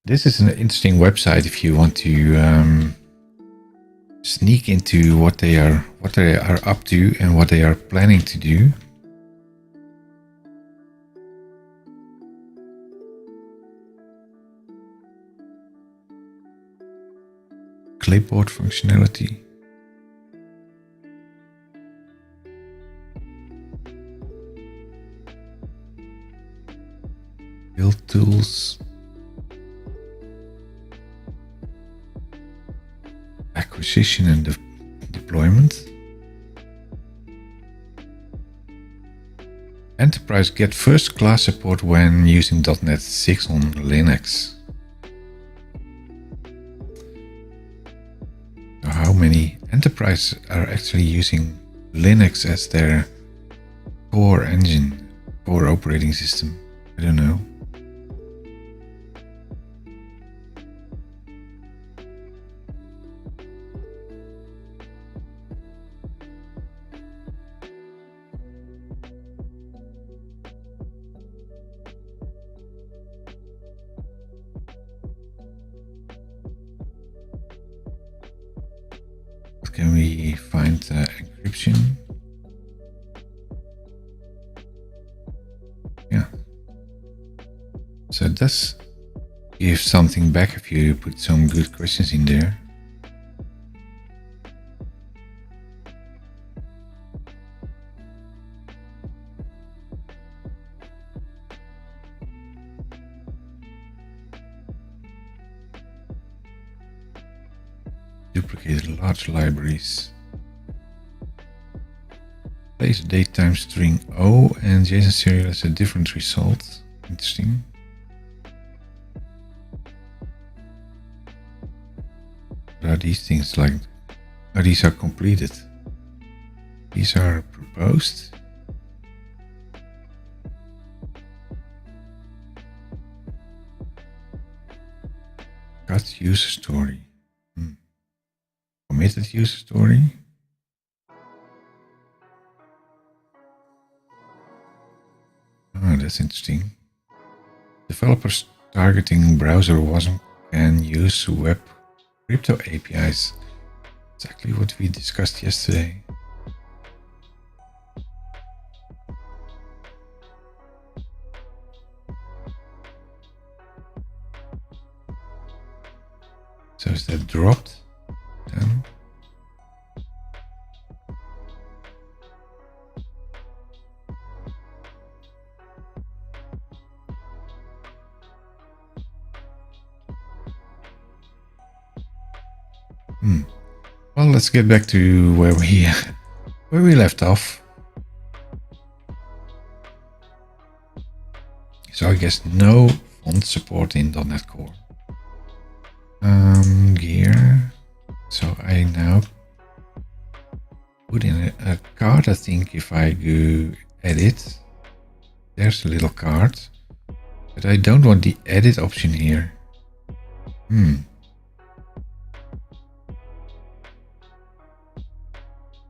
This is an interesting website if you want to sneak into what they are up to and what they are planning to do. Clipboard functionality. Build tools. Acquisition and deployment. Enterprise get first class support when using .NET 6 on Linux. So how many enterprises are actually using Linux as their core engine, core operating system? I don't know. Can we find encryption? Yeah. So it does give something back if you put some good questions in there. Duplicated large libraries. Place a datetime string O and JSON serial as a different result. Interesting. What are these things like? Oh, these are completed. These are proposed. Cut user story. Committed user story. Oh, that's interesting. Developers targeting browser wasm can use web crypto APIs. Exactly what we discussed yesterday. So is that dropped? Then well, let's get back to where we left off. So I guess no font support in .NET Core. Gear. So I now put in a card. I think if I go edit, there's a little card, but I don't want the edit option here.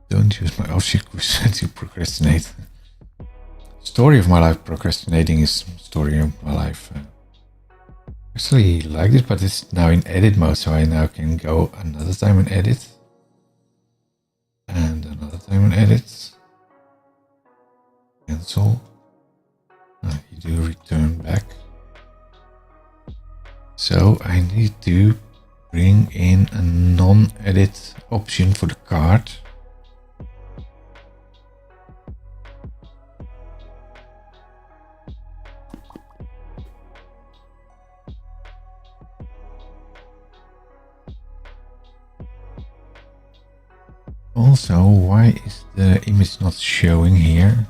Don't use my object to procrastinate. Story of my life. Procrastinating is story of my life. Actually like this, but it's now in edit mode, so I now can go another time and edit. And another time and edit. Cancel. You do return back. So I need to bring in a non-edit option for the card. Also, why is the image not showing here?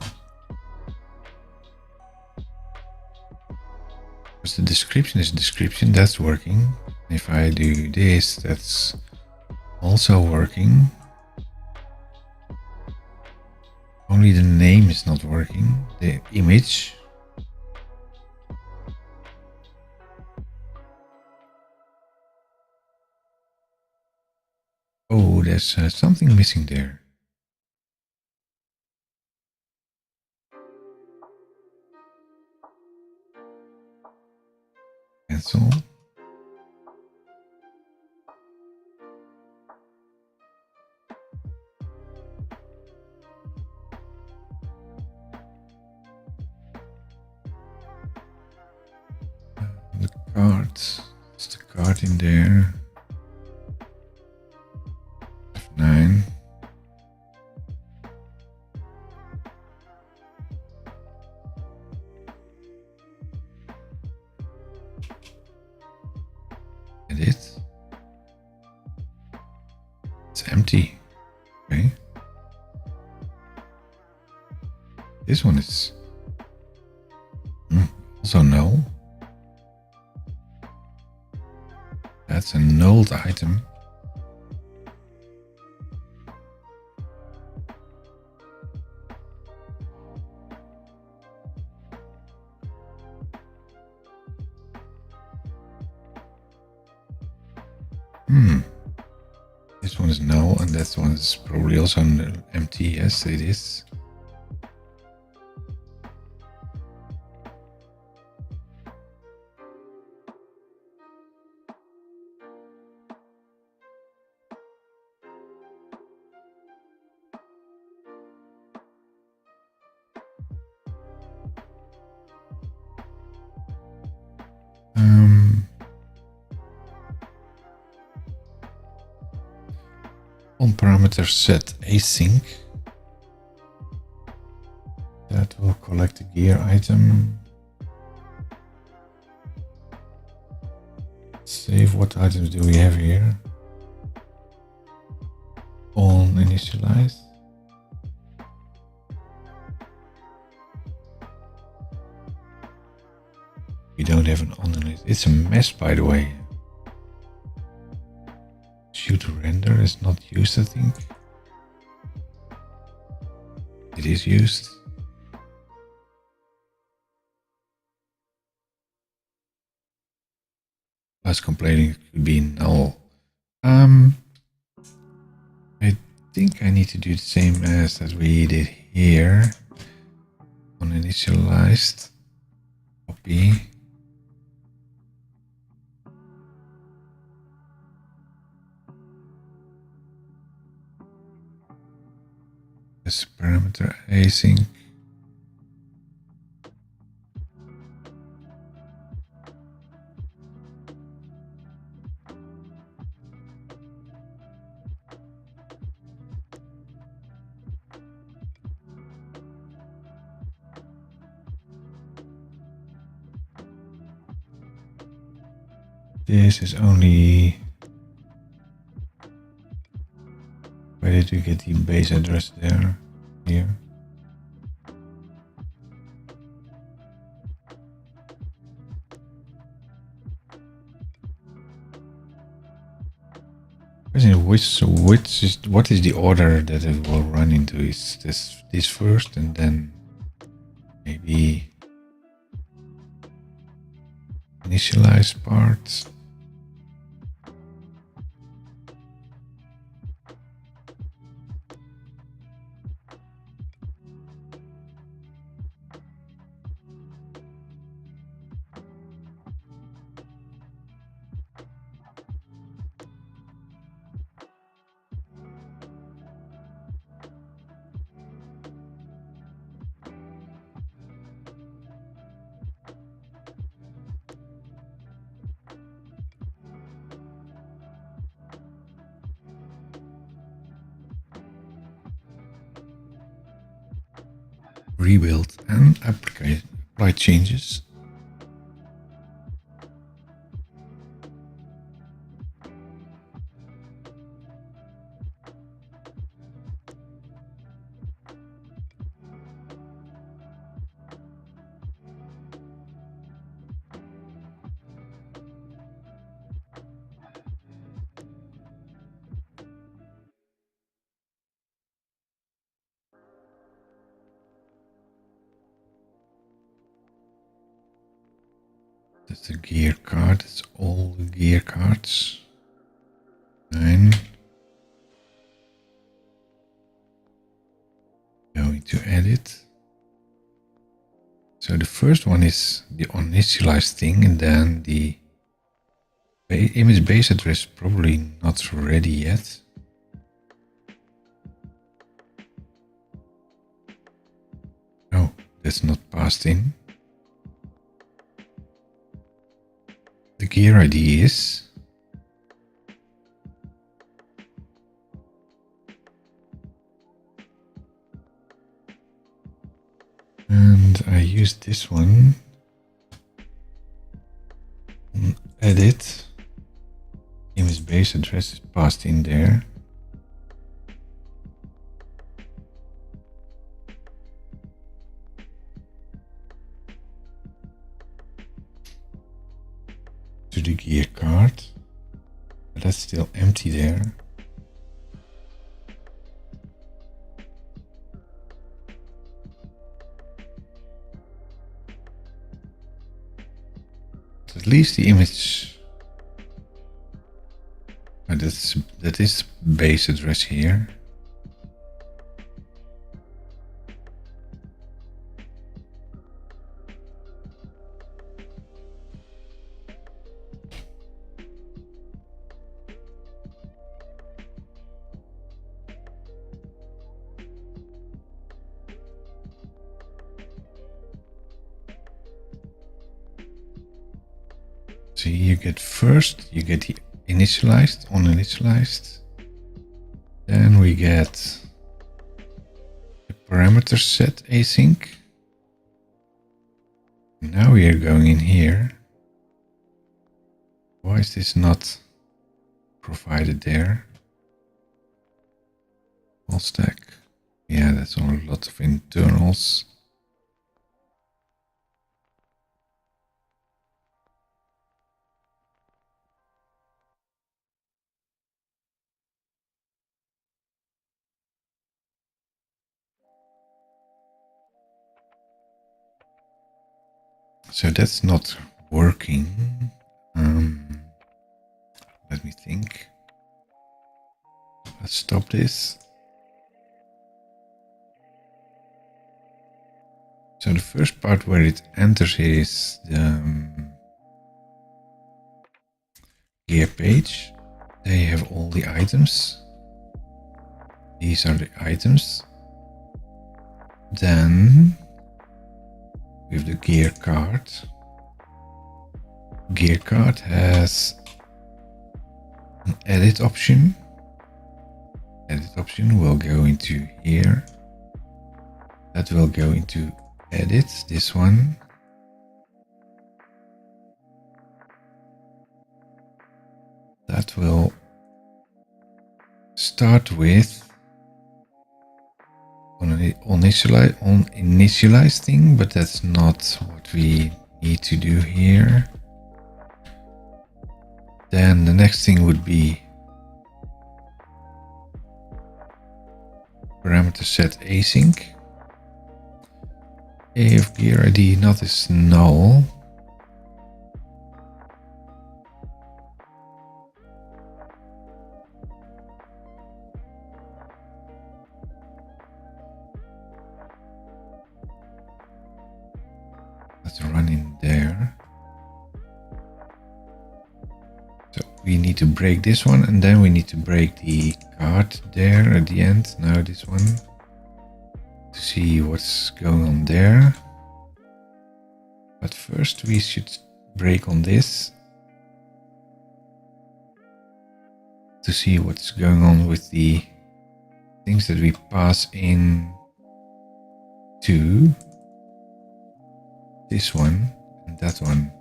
Because the description is description, that's working. If I do this, that's also working. Only the name is not working, the image. Oh, there's something missing there. Cancel. card. Is the card in there? F9. Edit. It's empty. Okay. This one is also null. That's a nulled item. This one is null, and that one is probably also empty. Yes, it is. On parameter set async. That will collect a gear item. Save. What items do we have here? On initialize. We don't have an on initialize. It's a mess, by the way. Shoot render is not used, I think. It is used. Last complaining could be null. I think I need to do the same as that we did here. On initialized. Copy. This parameter async. This is only. Where did you get the base address there? Here. What is the order that it will run into? Is this first and then maybe initialize part? Rebuild and apply changes. That's the gear card. It's all the gear cards. 9. Going to edit. So the first one is the initialized thing, and then the image base address probably not ready yet. No, that's not passed in. gear ID is. And I use this one. Edit. Image base address is passed in there. To the gear card. But that's still empty there. So at least the image. That is base address here. So you get first, you get the initialized, uninitialized. Then we get the parameter set async. Now we are going in here. Why is this not provided there? Full stack. Yeah, that's all a lot of internals. So that's not working. Let me think. Let's stop this. So the first part where it enters is the gear page. They have all the items. These are the items. Then we have the gear card. Gear card has an edit option. Edit option will go into here. That will go into edit, this one. That will start with on initialize thing, but that's not what we need to do here. Then the next thing would be parameter set async. If gear ID not is null, let's run in there. So we need to break this one, and then we need to break the card there at the end. Now this one, to see what's going on there. But first we should break on this to see what's going on with the things that we pass in to this one and that one.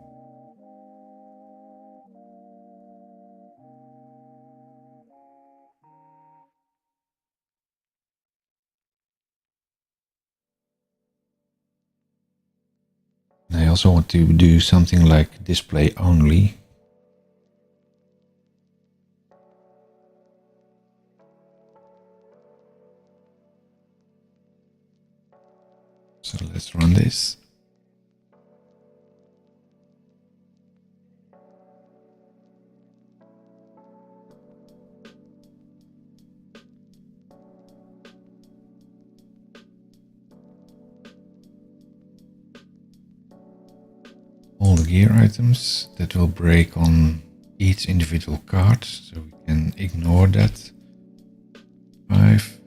I also want to do something like display only. So let's run this. All the gear items that will break on each individual card, so we can ignore that. 5.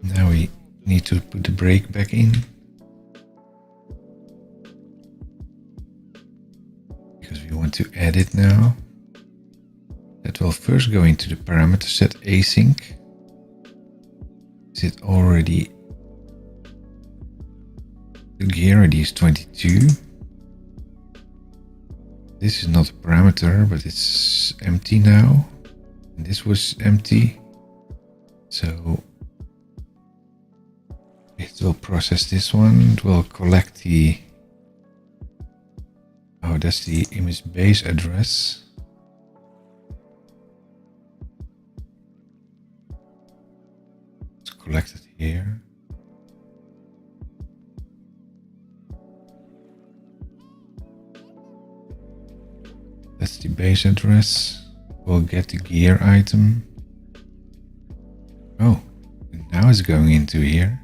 Now we need to put the break back in, because we want to add it now. That will first go into the parameter set async. Is it already? The gear ID is 22. This is not a parameter, but it's empty now. And this was empty. So it will process this one. It will collect the... Oh, that's the image base address. It's collected here. That's the base address. We'll get the gear item. Oh, and now it's going into here.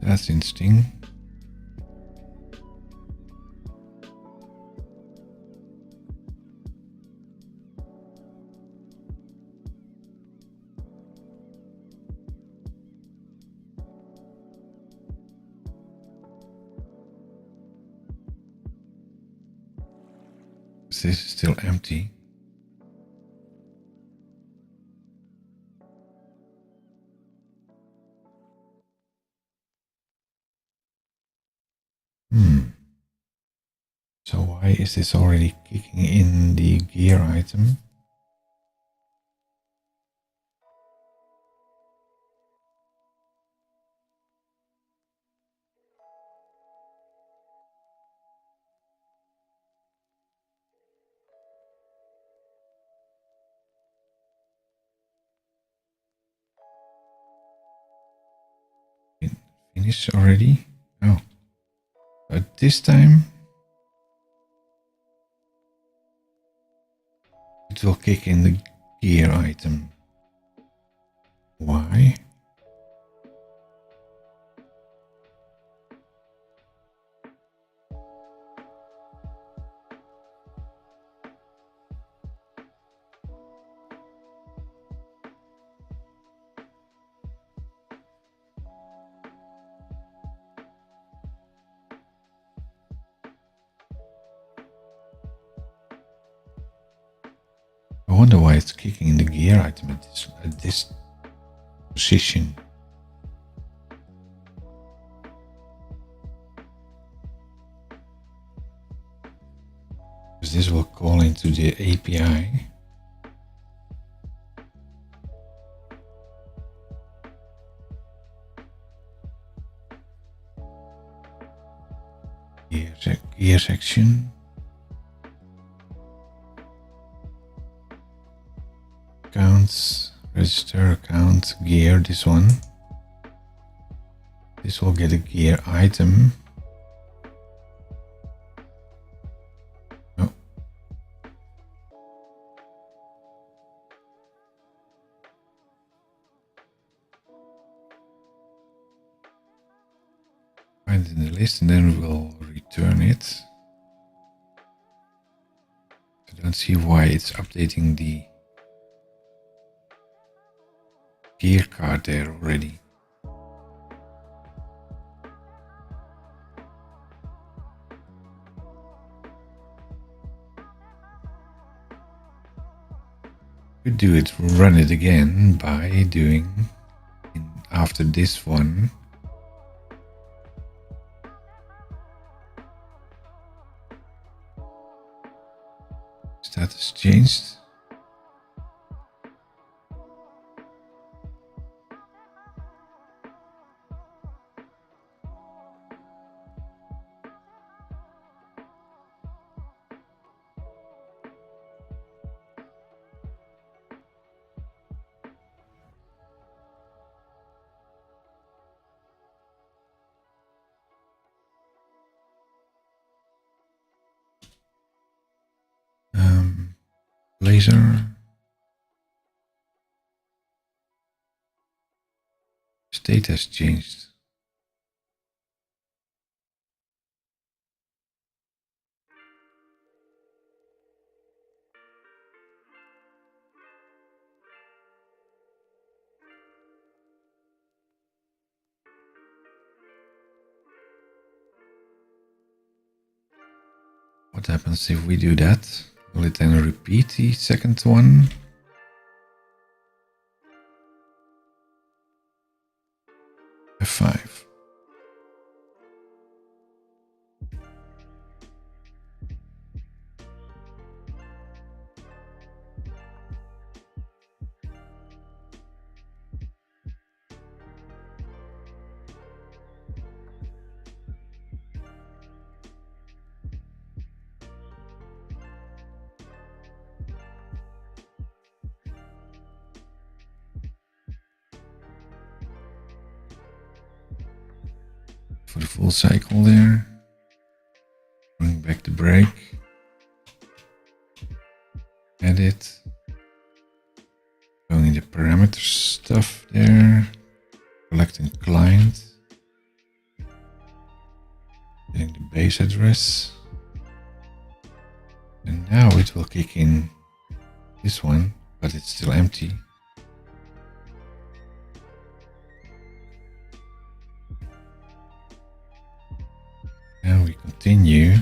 That's interesting. This is still empty. So why is this already kicking in the gear item? Finish already? Oh. But this time it will kick in the gear item. Why? I wonder why it's kicking in the gear item at this position. Because this will call into the API. Gear section. Accounts, register account, gear, this one. This will get a gear item. Oh. Find it in the list and then we'll return it. I don't see why it's updating the gear card there already. Could do it, run it again by doing after this one. Status changed. Blazor. State has changed. What happens if we do that? Will it then repeat the second one? F5. For the full cycle there. Bring back the break. Edit. Going in the parameter stuff there. Collecting client. Getting the base address. And now it will kick in this one, but it's still empty. Now we continue.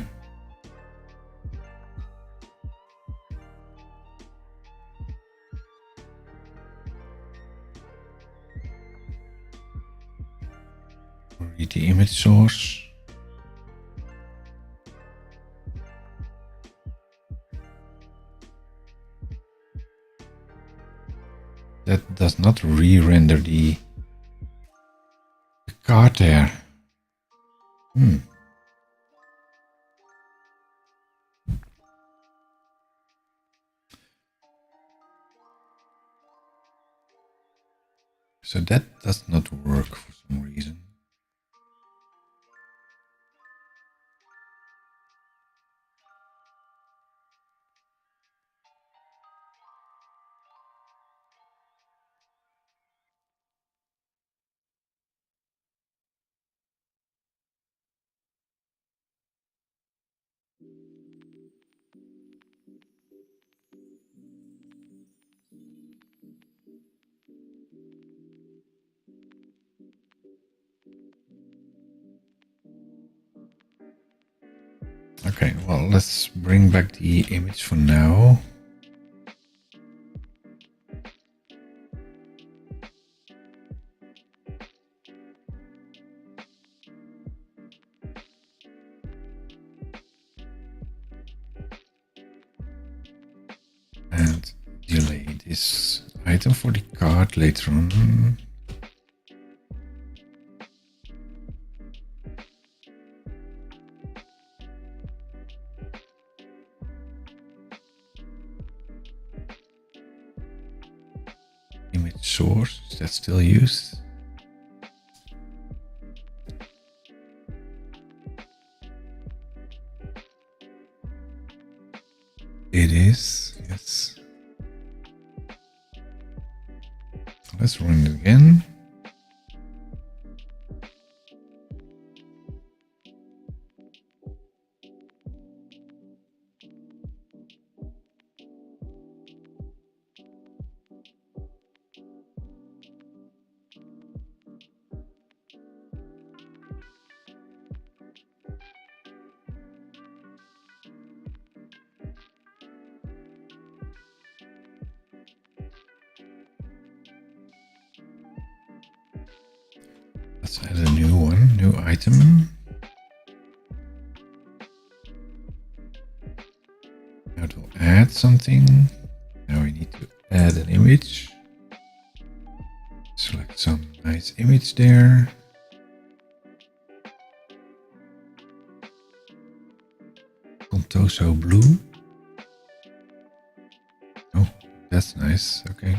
Read the image source. That does not re-render the card there. So that does not work for some reason. Okay, well, let's bring back the image for now. And delay this item for the card later on. Image source, is that still used? It is, yes. Let's run it again. Let's add a new one, new item. Now to add something. Now we need to add an image. Select some nice image there. Contoso blue. Oh, that's nice. Okay.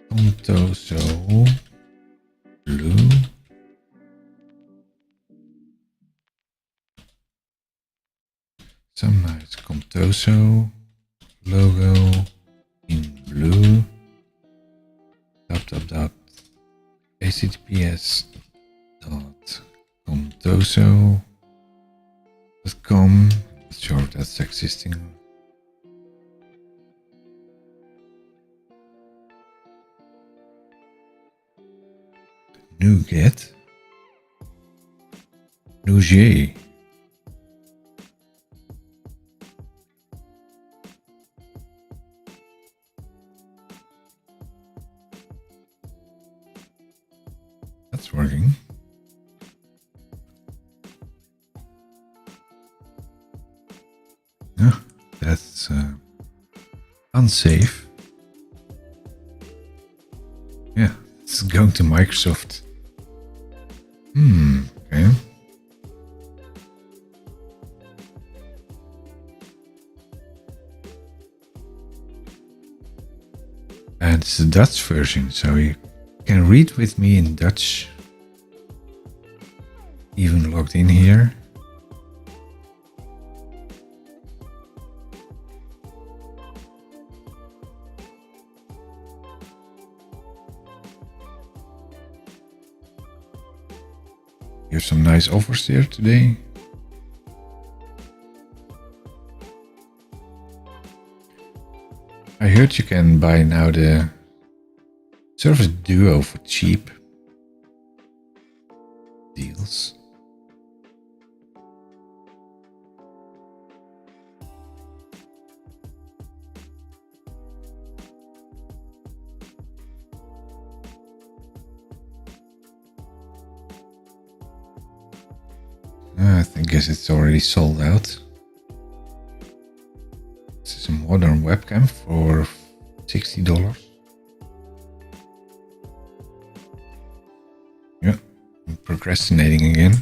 Contoso blue. Some nice Contoso logo in blue. https://contoso.com. Not sure if that's existing. Nougat. Nougat. not working. No, that's unsafe. Yeah, it's going to Microsoft. Okay. And it's the Dutch version, so you can read with me in Dutch. Even logged in here. Here's some nice offers there today. I heard you can buy now the Surface Duo for cheap deals. I guess it's already sold out. This is a modern webcam for $60. Yeah, I'm procrastinating again.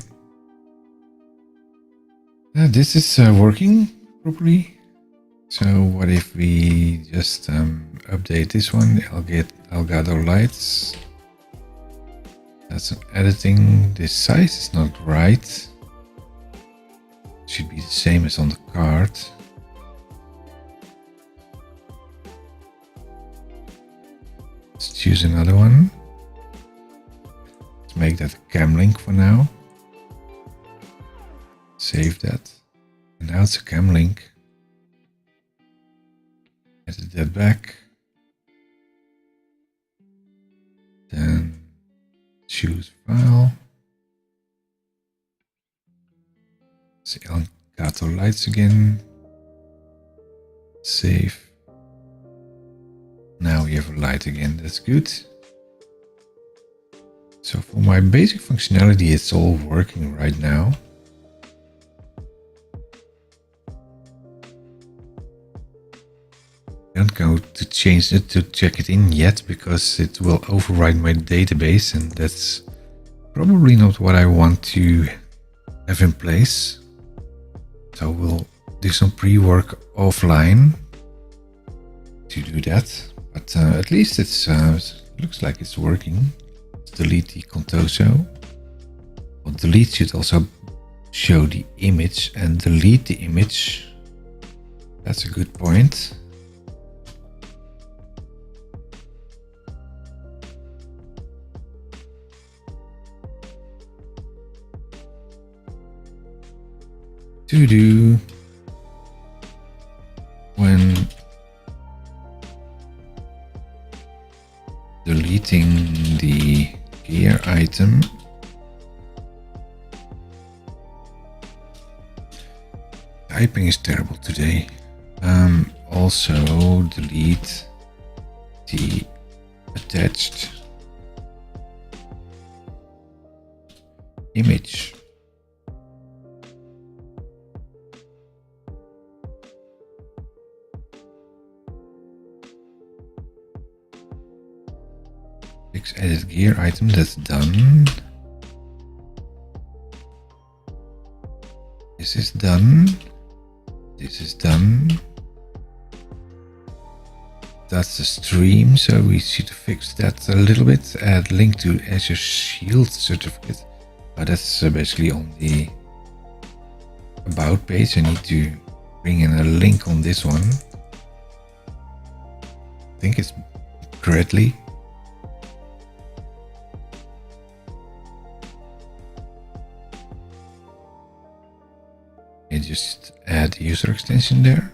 This is working properly. So what if we just update this one? Elgato lights. That's some editing. This size is not right. Should be the same as on the card. Let's choose another one. Let's make that a cam link for now. Save that. And now it's a cam link. Edit that back. Then choose file. See Elgato lights again. Save. Now we have a light again, that's good. So for my basic functionality, it's all working right now. I don't go to change it to check it in yet because it will override my database, and that's probably not what I want to have in place. So we'll do some pre-work offline to do that, but at least it's looks like it's working. Let's delete the Contoso. Well, delete should also show the image, and delete the image. That's a good point. To do when deleting the gear item, typing is terrible today. Also delete the attached image. Edit gear item, that's done. This is done. This is done. That's the stream, so we should fix that a little bit. Add link to Azure Shield certificate. But that's basically on the about page. I need to bring in a link on this one. I think it's correctly. And just add the user extension there.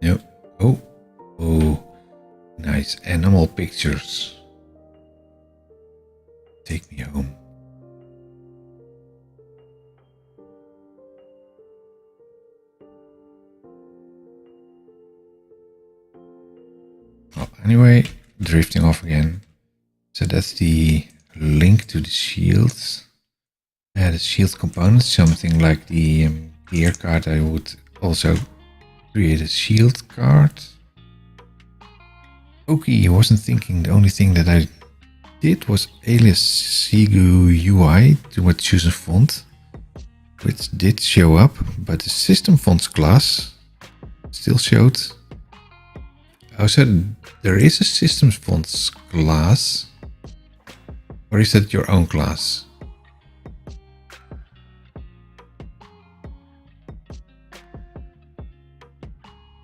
No. Oh, nice animal pictures. Take me home. Well, anyway, drifting off again. So that's the link to the shields. The shield components, something like the gear card. I would also create a shield card. Okay, I wasn't thinking. The only thing that I did was alias Sigu UI to my chosen font, which did show up, but the system fonts class still showed. Oh, so there is a system fonts class, or is that your own class?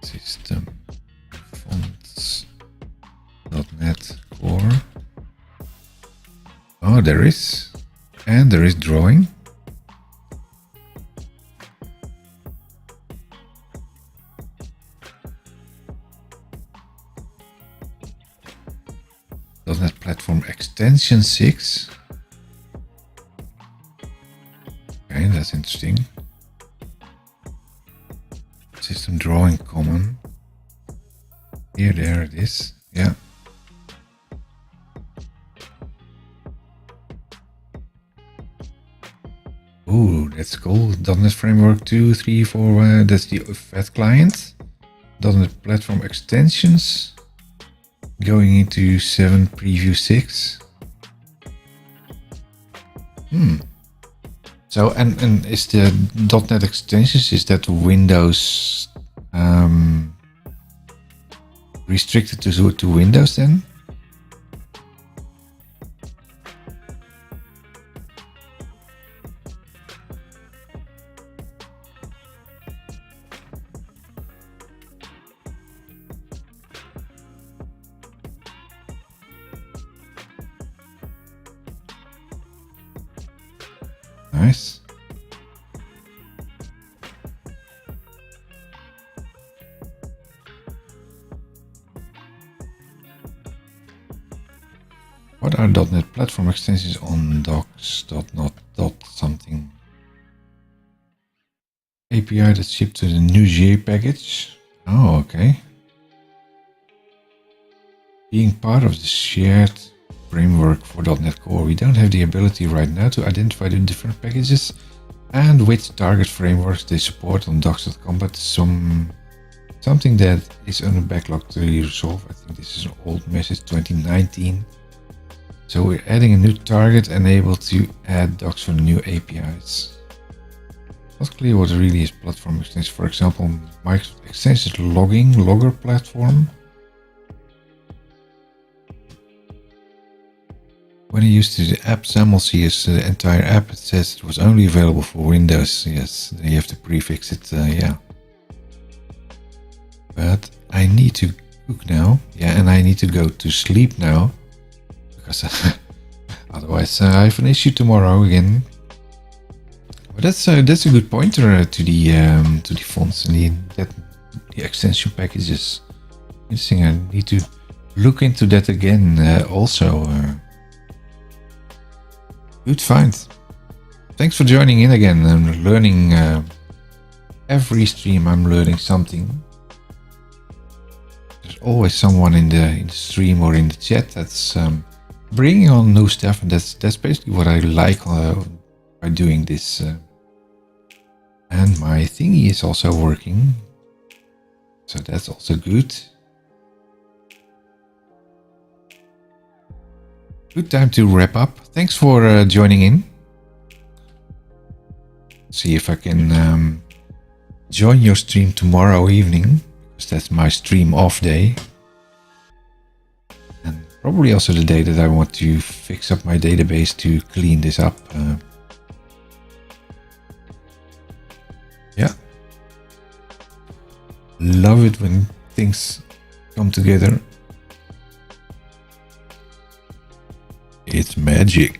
System fonts.net core. Oh, there is. And there is drawing. .NET Platform Extension 6. Okay, that's interesting. System drawing common. Here, there it is. Yeah. Ooh, that's cool. .NET Framework 2, 3, 4. That's the FAT client. .NET Platform Extensions. Going into 7 Preview 6. So, and is the .NET Extensions, is that Windows restricted to Windows then? Nice. What are .NET Platform extensions on docs.not something? API that shipped to the new J package. Oh, okay. Being part of the shared framework for .NET Core, we don't have the ability right now to identify the different packages and which target frameworks they support on docs.com, but something that is on the backlog to resolve. I think this is an old message, 2019. So we're adding a new target and able to add docs for the new APIs. Not clear what really is platform extension. For example, Microsoft Extensions logging logger platform. When I used the app SAML CS, the entire app, it says it was only available for Windows. Yes, you have to prefix it, yeah. But I need to cook now. Yeah, and I need to go to sleep now. Because otherwise I have an issue tomorrow again. But that's a good pointer to the fonts and the extension packages. Interesting. I need to look into that again. Also, good find. Thanks for joining in again. I'm learning every stream. I'm learning something. There's always someone in the stream or in the chat that's bringing on new stuff, and that's basically what I like by doing this. And my thingy is also working, so that's also good. Good time to wrap up. Thanks for joining in. See if I can join your stream tomorrow evening, because that's my stream off day. And probably also the day that I want to fix up my database to clean this up. Yeah. Love it when things come together. It's magic.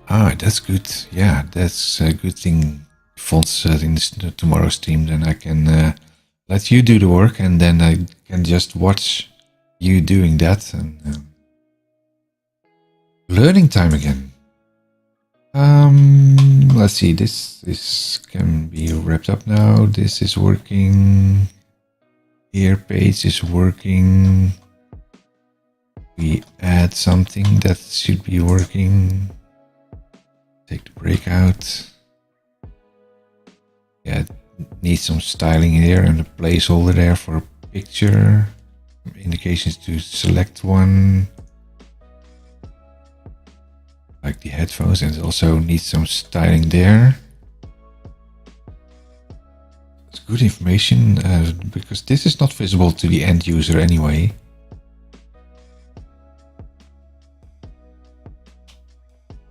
Ah, that's good. Yeah, that's a good thing. Fonts in tomorrow's stream, then I can let you do the work, and then I can just watch you doing that. And learning time again. Let's see. This can be wrapped up now. This is working. Here page is working. We add something that should be working. Take the break out. Yeah, needs some styling here and a placeholder there for a picture. Indications to select one. Like the headphones, and it also needs some styling there. It's good information because this is not visible to the end user anyway.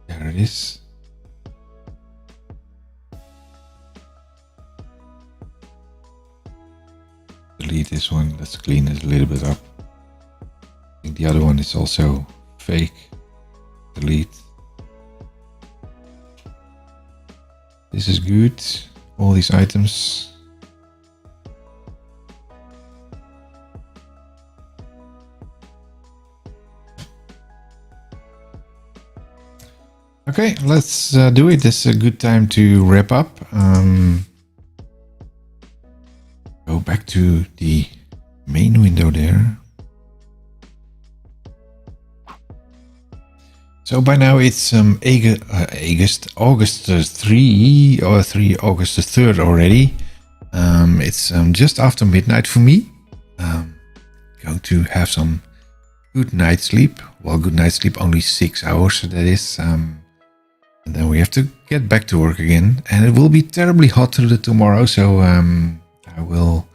There it is. Delete this one. Let's clean it a little bit up. I think the other one is also fake. Delete. This is good. All these items. Okay, let's do it. This is a good time to wrap up. Go back to the main window there. So by now it's August 3 or August the 3rd already. It's just after midnight for me. Going to have some good night sleep. Well, good night sleep, only 6 hours, that is. And then we have to get back to work again. And it will be terribly hot tomorrow, so I will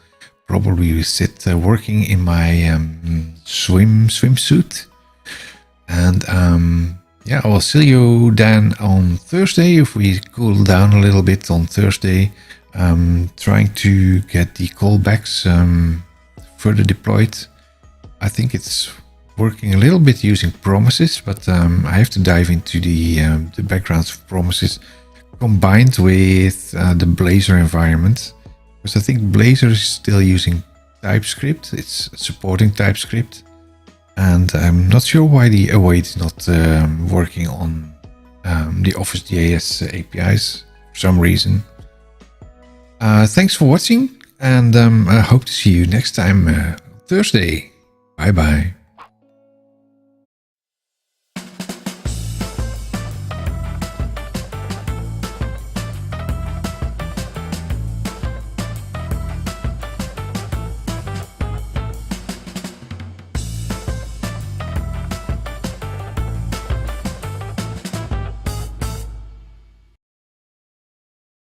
probably sit working in my swimsuit. And yeah, I will see you then on Thursday if we cool down a little bit on Thursday. Trying to get the callbacks further deployed. I think it's working a little bit using promises, but I have to dive into the backgrounds of promises combined with the Blazor environment, because I think Blazor is still using TypeScript. It's supporting TypeScript, and I'm not sure why the await is not working on the Office.js APIs for some reason. Thanks for watching, and I hope to see you next time Thursday. Bye bye.